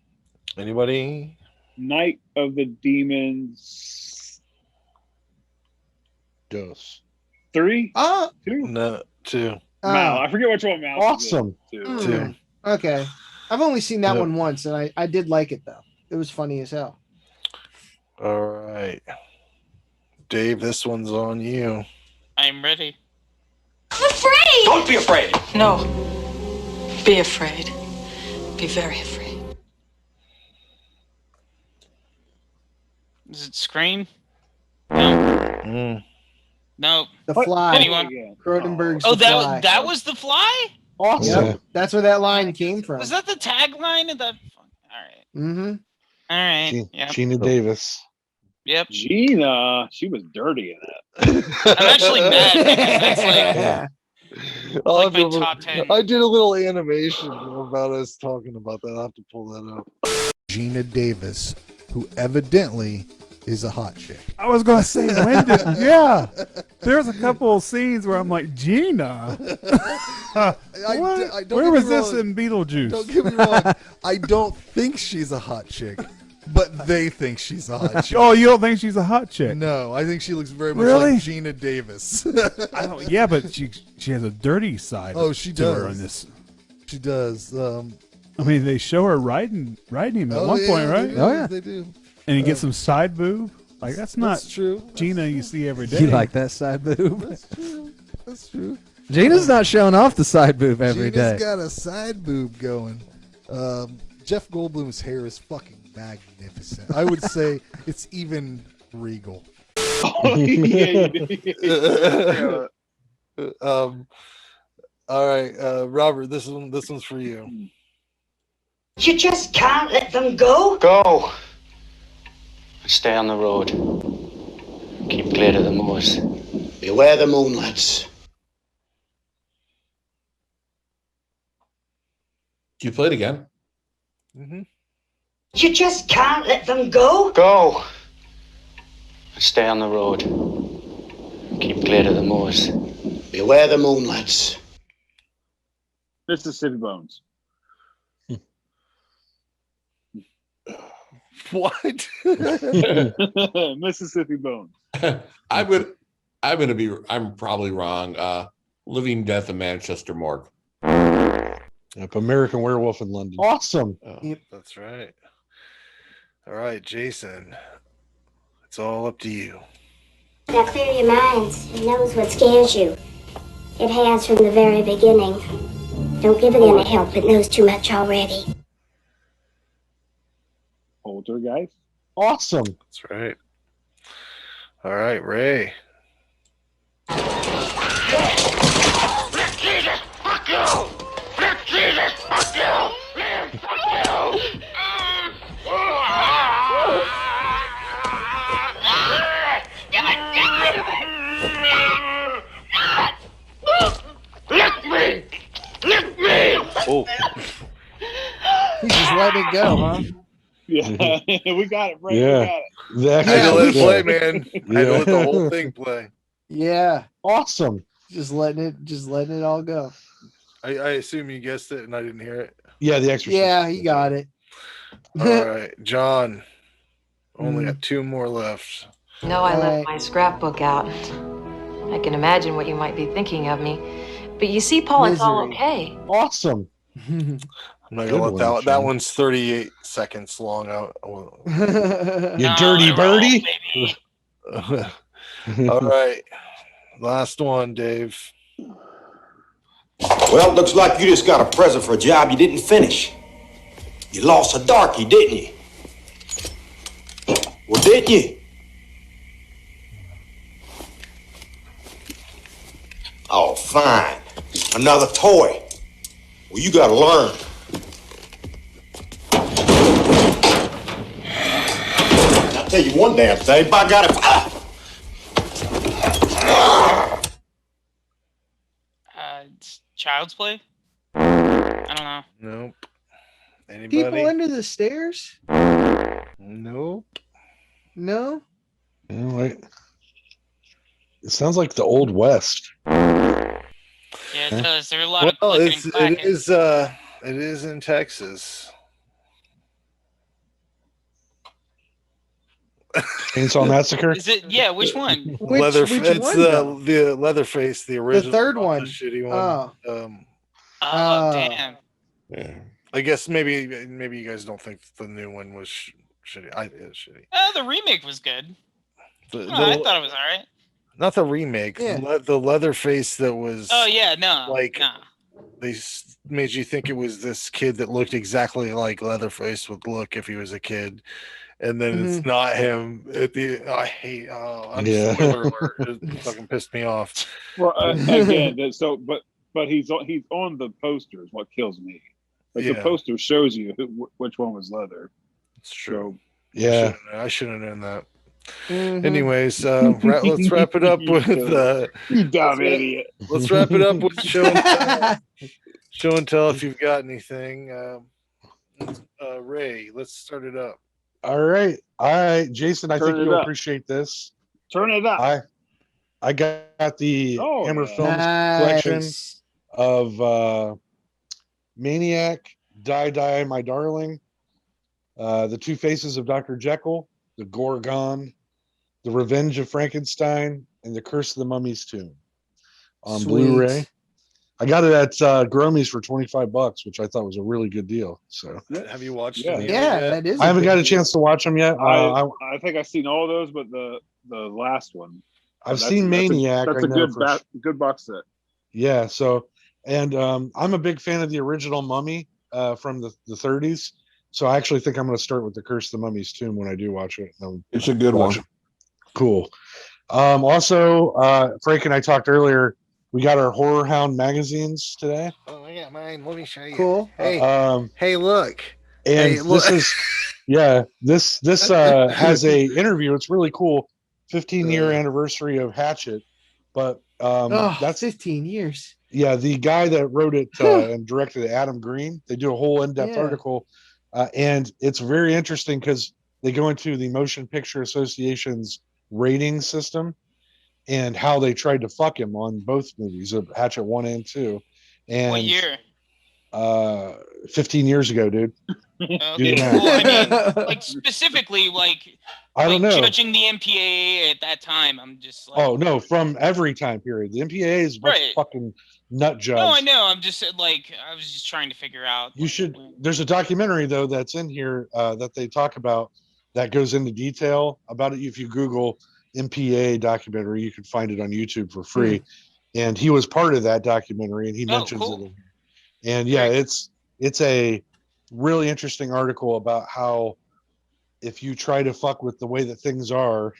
Anybody? Night of the Demons. Dos. 3? Oh, 2? No, 2. Mouse. I forget which one Mouse Awesome. is. 2. Mm, okay. I've only seen that Yep. one once, and I did like it though. It was funny as hell. All right, Dave, this one's on you. I'm ready. I'm afraid! Don't be afraid. No. Be afraid. Be very afraid. Is it Scream? Mm. No. The Fly. Anyone? Cronenberg's Oh, The Fly. that was The Fly? Awesome. Yep. That's where that line came from. Was that the tagline of the? All right. Mm-hmm. All right. Gina, Gina Davis. Yep. Gina, she was dirty in that. I'm actually mad because that's like I'll like have my to- top 10. I did a little animation about us talking about that. I'll have to pull that up. Gina Davis, who evidently is a hot chick. I was gonna say when did yeah. There's a couple of scenes where I'm like, Gina. What? don't Where get was me this wrong. in Beetlejuice? Don't get me wrong. I don't think she's a hot chick, but they think she's a hot chick. Oh, you don't think she's a hot chick? No, I think she looks very much Really? like Gina Davis. I don't, yeah, but she has a dirty side. Oh, she to her does. in this. She does. I mean, they show her riding him at one point, right? They do, they do. And he gets some side boob. Like that's not true. Gina you see every day. You like that side boob? That's true. That's true. Gina's not showing off the side boob every day. Gina's got a side boob going. Jeff Goldblum's hair is fucking magnificent. I would say it's even regal. All right, Robert, this one's for you. You just can't let them go. Go. Stay on the road. Keep clear to the moors. Beware the moonlights. Do you play it again? Mm-hmm. You just can't let them go. Go! Stay on the road. Keep clear to the moors. Beware the moonlights. Mississippi Bones. What? Mississippi Bones. I'm probably wrong. Living Death in Manchester Morgue. Yep, American Werewolf in London. Awesome. Yep. That's right. All right, Jason. It's all up to you. Now clear your minds. It knows what scares you. It has from the very beginning. Don't give it any help. It knows too much already. Poltergeist. Awesome. That's right. All right, Ray. Jesus, fuck you! Jesus, fuck you! Fuck you! Lick me! Lick me! Oh. He's just letting it go, huh? Yeah, we got it, Ray. Yeah. We got it. I had to let it play, man. I had to let the whole thing play. Yeah. Awesome. Just letting it all go. I assume you guessed it and I didn't hear it. Yeah, The Exorcist. Yeah, he got it. All right, John. Only got 2 more left. No, I left my scrapbook out. I can imagine what you might be thinking of me. But you see, Paul, it's all okay. Awesome. I'm not gonna let that. That one's 38 seconds long. You dirty birdie. All right, last one, Dave. Well, it looks like you just got a present for a job you didn't finish. You lost a darkie, didn't you? Well, didn't you? Oh, fine. Another toy. Well, you gotta learn. I'll tell you one damn thing, by God, It's Child's Play? I don't know. Nope. Anybody? People under the stairs? Nope. No. It sounds like the Old West. Yeah, it does. There are a lot of clicking and clacking. It is in Texas. Chainsaw Massacre. Is it? Yeah, which one? The Leatherface, the original. The third one. The shitty one. Oh, damn. Yeah. I guess maybe you guys don't think the new one was shitty. It is shitty. The remake was good. I thought it was all right. Not the remake. Yeah. The Leatherface that was. Oh yeah, no. They made you think it was this kid that looked exactly like Leatherface would look if he was a kid, and then it's not him. I hate. Spoiler alert! It fucking pissed me off. Well, again, but he's on the posters. What kills me? Like the poster shows you which one was leather. It's true. So, yeah, I shouldn't have known that. Anyways, let's wrap it up with you dumb idiot. Let's wrap it up with show and tell if you've got anything. Ray, let's start it up. All right, Jason. I think you'll appreciate this. Turn it up. I got the Hammer Films collection of Maniac, Die, My Darling, The Two Faces of Dr. Jekyll, The Gorgon, The Revenge of Frankenstein, and The Curse of the Mummy's Tomb on Blu-ray. I got it at Gromy's for $25, which I thought was a really good deal. So, have you watched? Yeah, that is. I haven't got a chance to watch them yet. I think I've seen all those, but the last one. I've seen Maniac. That's a good box set. Yeah. So, and I'm a big fan of the original Mummy from the 30s. So I actually think I'm going to start with The Curse of the Mummy's Tomb when I do watch it. It's a good one. Cool. Also, Frank and I talked earlier. We got our Horror Hound magazines today. Oh, I got mine. Let me show you. Cool. Hey, hey, look. And hey, look. This is this has a interview. It's really cool. 15-year anniversary of Hatchet, but that's 15 years. Yeah, the guy that wrote it and directed it, Adam Green, they do a whole in-depth article, and it's very interesting because they go into the Motion Picture Association's rating system and how they tried to fuck him on both movies, of Hatchet 1 and 2. And What year? 15 years ago, dude. Okay, well, I mean, like specifically, I don't know. Judging the MPAA at that time, I'm just like, Oh no, from every time period. The MPAA is a bunch of fucking nut jobs. no, I know. I'm just like, I was just trying to figure out. You should. There's a documentary though that's in here that they talk about that goes into detail about it. If you Google MPA documentary, you can find it on YouTube for free. And he was part of that documentary, and he mentions it in here. And yeah, it's a really interesting article about how if you try to fuck with the way that things are,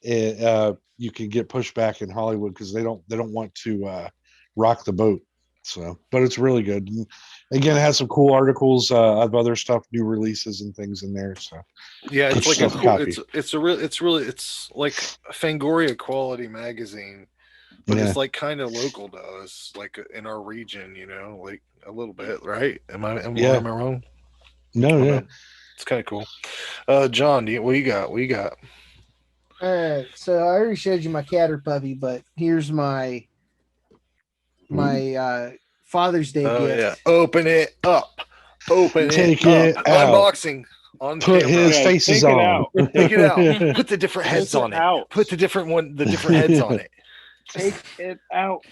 you can get pushback in Hollywood because they don't want to rock the boat. So, but it's really good. And again, it has some cool articles of other stuff, new releases and things in there. So yeah, it's like it's like a Fangoria quality magazine, but it's like kind of local to us, like in our region, like a little bit, right? Am I wrong? No, yeah. It's kind of cool. John, what you got? All right, so I already showed you my cat or puppy, but here's my Father's Day gift. Yeah. Open it up. Take it out. Unboxing. On Put camera. his faces take it on. out. Take it out. Put the different heads on it. Put the different heads on it. Take it out.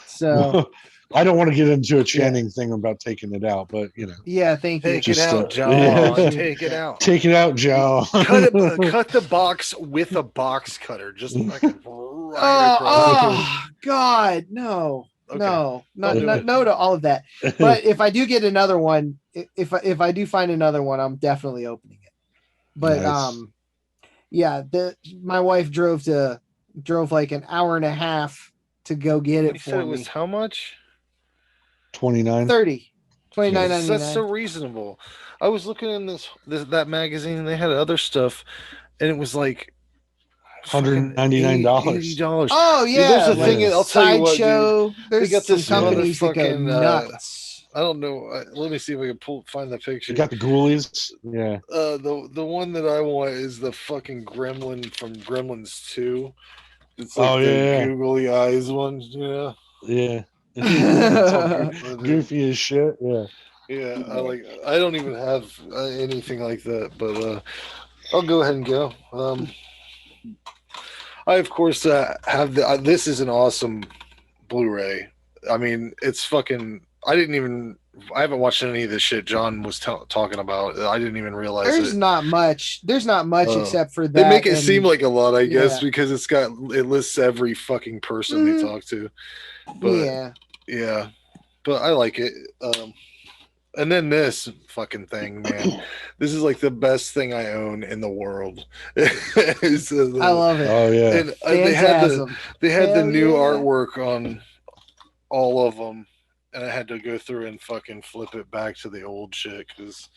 So I don't want to get into a Channing thing about taking it out, but yeah, thank you. Take it out, John. Take it out. Take it out, John. Cut the box with a box cutter. Just like right across. God, no. Okay. No to all of that. But if I do get another one, if I do find another one, I'm definitely opening it. But nice. My wife drove like an hour and a half to go get it for me. It was how much? $29. $29.99. That's so reasonable. I was looking in that magazine and they had other stuff, and it was like $199. $80. Oh yeah, there's a thing. I'll tell you what, dude. There's got some this companies that go nuts. I don't know. Let me see if I can find the picture. You got the Ghoulies. Yeah. The one that I want is the fucking Gremlin from Gremlins 2. It's like googly eyes one. Yeah. Yeah. Goofy as shit. Yeah. Yeah. I don't even have anything like that, but I'll go ahead and go. I of course have this is an awesome Blu-ray. I mean, it's fucking. I haven't watched any of this shit John was talking about. I didn't even realize There's not much except for that. They make it seem like a lot, I guess, because it lists every fucking person they talk to. But yeah, but I like it. And then this fucking thing, man. This is like the best thing I own in the world. I love it. Oh yeah. And they had the new artwork on all of them, and I had to go through and fucking flip it back to the old shit because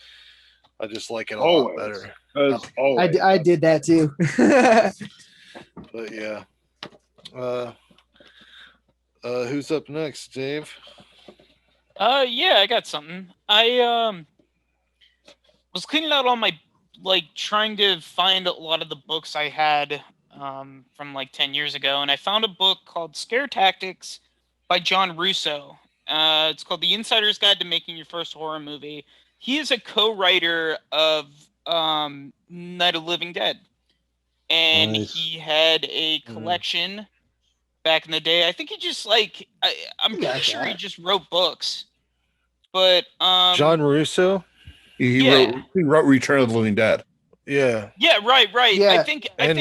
I just like it a lot better. I did that too. But yeah. Who's up next, Dave? Yeah, I got something. I was cleaning out all my trying to find a lot of the books I had from 10 years ago, and I found a book called Scare Tactics by John Russo. It's called The Insider's Guide to Making Your First Horror Movie. He is a co-writer of Night of the Living Dead, and he had a collection back in the day. I think he just I'm pretty sure he just wrote books. But John Russo? He wrote Return of the Living Dead. Yeah. Yeah, right. Yeah. I think he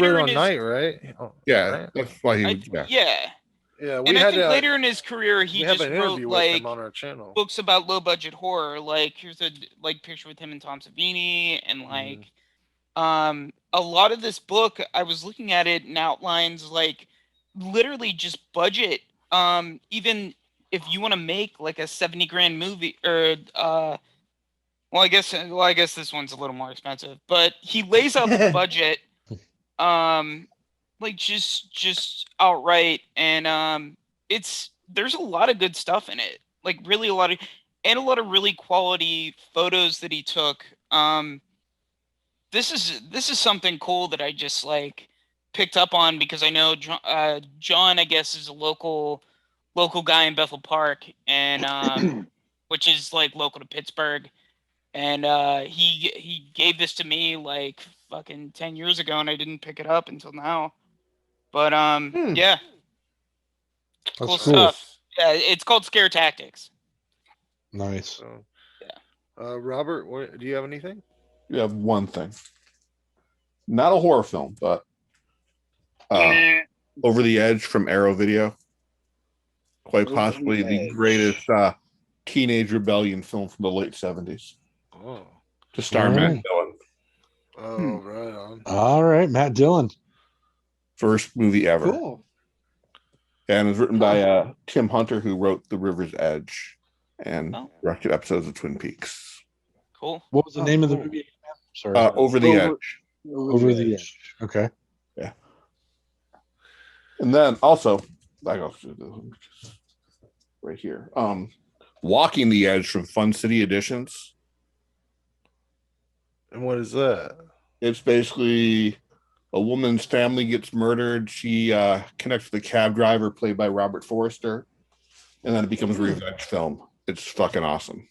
wrote on Night, right? Yeah, right? that's why he would. Yeah. Yeah, and I think later in his career he just wrote him on our channel. books about low budget horror. Here's a picture with him and Tom Savini, and a lot of this book. I was looking at it and outlines literally just budget. Even if you want to make a $70,000 movie, or I guess this one's a little more expensive, but he lays out the budget like just outright, and there's a lot of good stuff in it, like really a lot of really quality photos that he took. This is something cool that I just like picked up on because I know John, I guess, is a local guy in Bethel Park, and which is like local to Pittsburgh, and he gave this to me like fucking 10 years ago, and I didn't pick it up until now. But yeah, That's cool cool. stuff. Yeah, it's called Scare Tactics. Nice. Robert, do you have anything? You have one thing. Not a horror film, but Over the Edge from Arrow Video. Quite possibly the greatest teenage rebellion film from the late 70s. Oh. To star Matt Dillon. Oh, right on. All right, Matt Dillon. First movie ever. Cool. And it was written by Tim Hunter, who wrote The River's Edge and directed episodes of Twin Peaks. Cool. What was the name of the movie? Sorry. Over the Edge. Over the Edge. Okay. Yeah. And then also, I go right here. Walking the Edge from Fun City Editions. And what is that? It's basically a woman's family gets murdered. She connects with a cab driver played by Robert Forster, and then it becomes a revenge film. It's fucking awesome.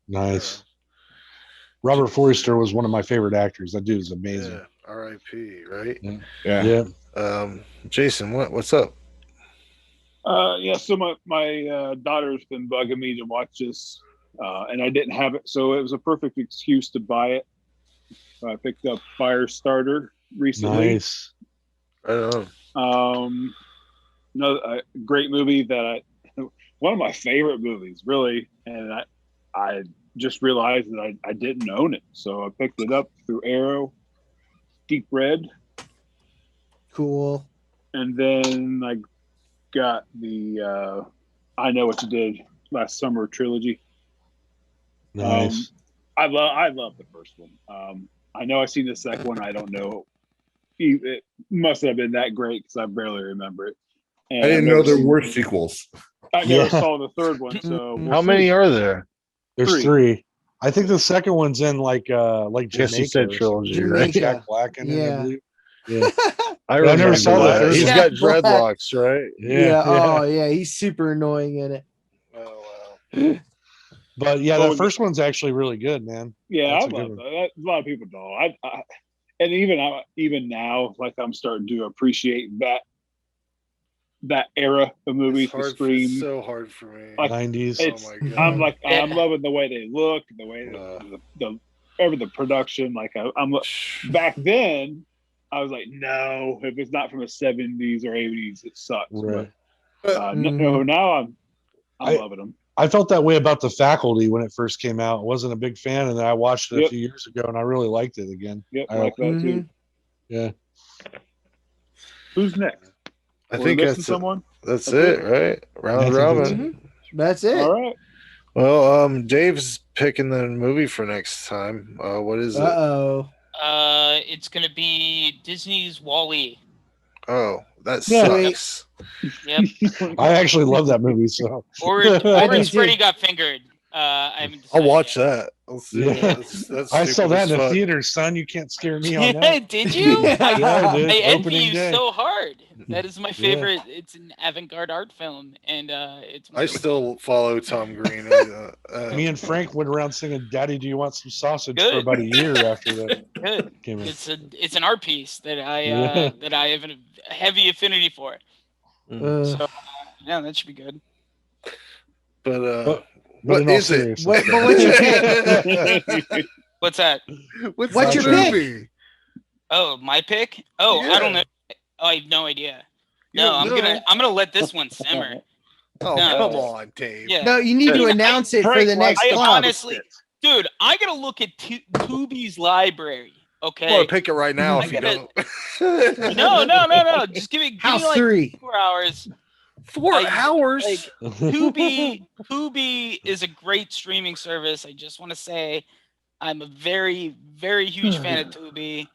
Nice. Robert Forster was one of my favorite actors. That dude is amazing. Yeah. R.I.P. Right? Yeah. Jason, what's up? So my daughter's been bugging me to watch this, and I didn't have it, so it was a perfect excuse to buy it. I picked up Firestarter recently. Nice. Right on. Another great movie one of my favorite movies, really, and I just realized that I didn't own it, so I picked it up through Arrow, Deep Red. Cool. And then I got the I Know What You Did Last Summer trilogy. Nice. I love the first one. I know I've seen the second one. I don't know. It must have been that great because I barely remember it. And I didn't know there were sequels. I never saw the third one. So how many are there? There's three. I think the second one's in like Jamaica. Yes, you said trilogy, right? Jack Black in it, I believe. Yeah. I never saw that. He's got Jack Black. dreadlocks, right? Yeah. Oh, yeah. He's super annoying in it. Oh, wow. But yeah, that first one's actually really good, man. Yeah, That's I a good love one. that. A lot of people don't. And even now, like I'm starting to appreciate that era of movies. It's Scream. so hard for me. Like, 90s. Oh my god. I'm loving the way they look, the way the production. Like I'm back then, I was like, no, if it's not from the 70s or 80s, it sucks. Right. But, no, now I'm loving them. I felt that way about The Faculty when it first came out. I wasn't a big fan, and then I watched it a few years ago, and I really liked it again. Yep, I like that too. Yeah. Who's next? I think that's someone. That's it, right? Round robin. That's it. All right. Well, Dave's picking the movie for next time. What is it? It's gonna be Disney's Wall-E. Oh, that sucks. Yep. I actually love that movie. So. Or Freddy Got Fingered. I haven't I'll watch that. I'll see. Yeah. That's I saw stupid that as in the fuck. theater, son. You can't scare me on Yeah, that. did you? Yeah, I did. I envy Opening you day. so hard. That is my favorite. It's an avant-garde art film, and it's. I still follow Tom Green. Me and Frank went around singing "Daddy, do you want some sausage?" Good. for about a year after that Good. came out. It's an art piece that I Yeah. that I have a heavy affinity for. So yeah, that should be good. But But what is it? But what's your pick? What's that? What's your pick? Oh, my pick? Oh, I don't know. Oh, I have no idea. No, I'm gonna let this one simmer. Oh, No. come on, Dave. Yeah. No, you need to announce it for the next I club. honestly, dude, I gotta look at Tubi's library. Okay. Well, pick it right now if you gotta- don't. No. Just give me House like 3. 4 hours. 4 hours? Like, Tubi is a great streaming service. I just want to say I'm a very, very huge fan of Tubi.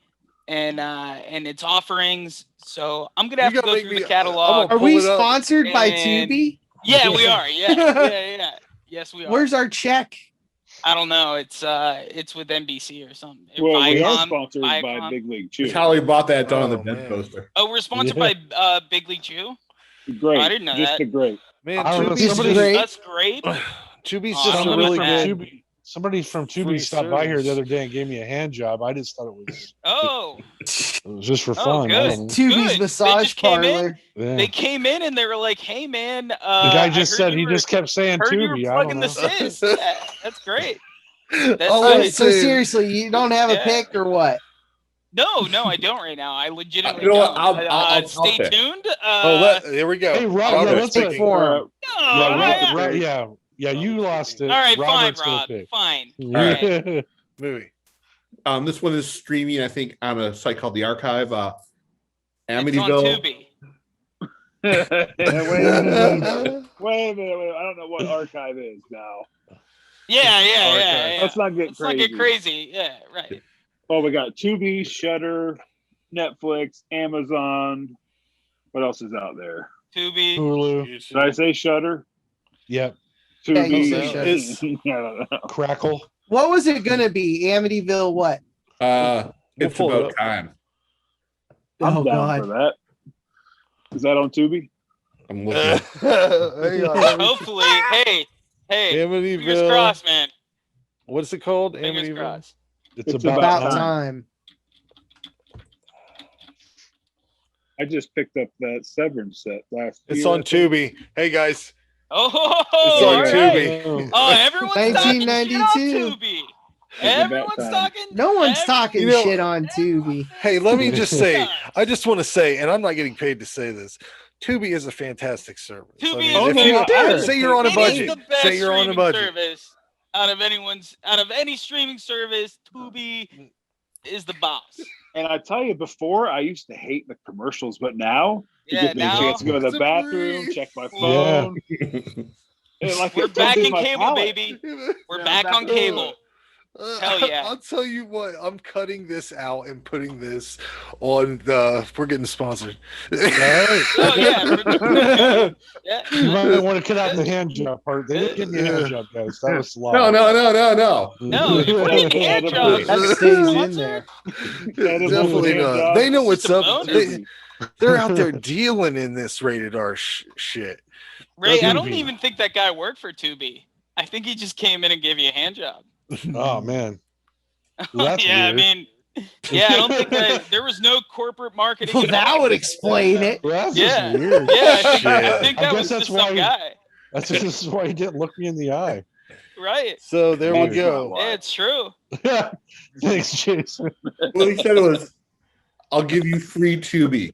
and its offerings. So I'm gonna have You to gotta go make through me- the catalog. Are we pull it up. sponsored by And- Tubi? Yeah, we are. Yeah. Yes, we are. Where's our check? I don't know. It's with NBC or something. Well, we are Viacom? sponsored by Viacom? Big League Chew. That's how he bought that Dawn of the Oh, Dead man. poster. Oh, we're sponsored Yeah. by Big League Chew. Great. Oh, I didn't know Just that. the grape. Man, I don't know, Tubi's somebody- just, That's great. Tubi's Oh, just I a don't really know good. that. Somebody from Tubi Free stopped by here the service. other day and gave me a hand job. I just thought it Oh, was just for oh, fun. I good. don't know. Tubi's Good. massage They just came in. parlor. Yeah. They came in and they were like, "Hey, man, The guy I just heard said you he were- just kept saying heard you were Tubi. I plugging don't the know. Sis." Yeah, that's great. That's All Oh, I'm good. so saying- seriously, you don't have a Yeah. pick or what? No, I don't right now. I legitimately You know what? don't. I'll Stay pick. tuned. Here we go. Hey, Rob, Robert's yeah, let's picking. pick. Form. Yeah, you lost it. All right, Robert's fine, gonna Rob. pick. Fine. All Yeah. right. Movie. This one is streaming, I think, on a site called The Archive. It's on Amityville. Tubi. Wait a minute. I don't know what archive is now. Yeah. Let's not get Let's crazy. not get crazy. Yeah, right. Oh, we got Tubi, Shudder, Netflix, Amazon. What else is out there? Tubi. Hulu. Did I say Shudder? Yep. Yeah, you Tubi. said Shudder. I don't know. Crackle. What was it gonna be? Amityville what? It's pull it about up. time. I'm Oh, down God. for that. Is that on Tubi? I'm looking. Hang on. Hopefully, hey, fingers Amityville. crossed, man. What's it called? Fingers Amityville. crossed. It's It's about, About time. time. I just picked up that Severance set last year. It's on Tubi. Hey guys, Oh, it's on all right. Tubi. Oh, everyone's talking shit 1992. on Tubi. Everyone's talking. No one's talking You know- shit on Tubi. Hey, let me just say, I just want to say, and I'm not getting paid to say this. Tubi is a fantastic service. Tubi if is you good. say you're on a It is budget, the best say you're on a streaming budget. service out of any streaming service. Tubi is the boss. And I tell you, before I used to hate the commercials, but now it Yeah, gives me a now chance to go to the It's a bathroom, breeze. check my phone. And like we're it back touches in my cable, palate. baby. We're back on cable. Hell yeah. I'll tell you what, I'm cutting this out and putting this on the. We're getting sponsored. Oh yeah. Yeah. You might want to cut out the hand job part. They didn't give me a hand job, guys. That was loud. No. No, you put in hand jobs. That stays in there. Definitely not. They know what's It's a up. bonus. They're out there dealing in this rated R shit. Ray, I don't Tubi. even think that guy worked for Tubi. I think he just came in and gave you a hand job. Oh man. Well, that's yeah, weird. I mean, yeah, I don't think that there was no corporate marketing. Well, that would explain it. Well, that's Yeah. just weird. Yeah, I Shit. think I that guess was that's just some why- guy. This is why he didn't look me in the eye. Right. So there we That's go. not Yeah, it's true. Thanks, Jason. What he said was, "I'll give you free Tubi."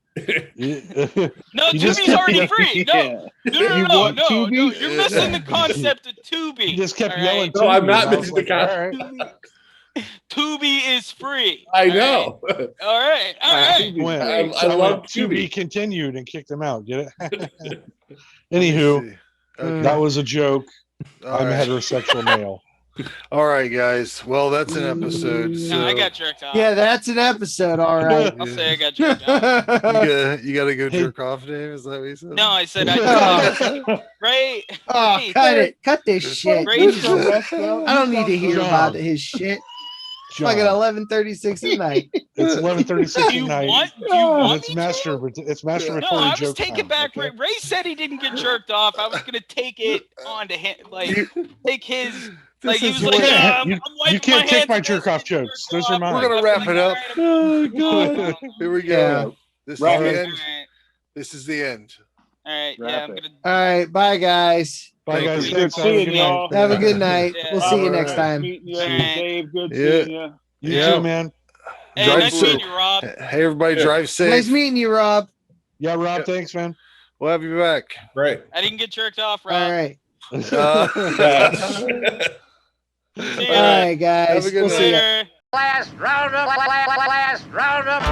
No, You just Tubi's kept- already free. No, You want no. Tubi? You're missing the concept of Tubi. He just kept all yelling. No, I'm Tubi, not and I was missing the like, concept. all right. Tubi is free. I All know. All right. Went. I So love to be Tubi. continued and kicked him out. Get it? Let me Anywho, see. Okay. that was a joke. All I'm a right. heterosexual male. All right, guys. Well, that's an episode. So No, I got jerked off. Yeah, that's an episode. All right. I'll say I got jerked off. you gotta go Hey. jerk off, Dave. Is that what you said? No, I said I right. Oh, Right. cut it. Cut this shit. Great. I don't need to hear John. about his shit. John, Fucking 11:36 at night. it's 11:36 Do at you night. want? Do you and want it's me to? it's masturbatory No, I was joke taking time, back. okay? Ray said he didn't get jerked off. I was gonna take it onto him, like take his. Like he was is like, way- I'm You wiping can't my take my hands jerk off against jokes. the Those jerk are off. mine. We're gonna wrap it up. All God. Here we go. Yeah. This Wrap is it. the end. right. This is the end. Yeah, Wrap I'm it. gonna. All right. Bye, guys. Bye, guys. Good Thanks. Have a seeing good y'all. night. Have a good night. Yeah. We'll see you All next right. time. Meeting you, All right. Dave. Good Yeah. seeing you. You Yeah. too, man. Hey, Drive nice safe. meeting you, Rob. Hey, everybody, drive safe. Nice meeting you, Rob. Yeah, Rob. Thanks, man. We'll have you back. Right. I didn't get jerked off, All Rob. right. See All ya. right, guys. Have a good We'll see you. Later. Last roundup.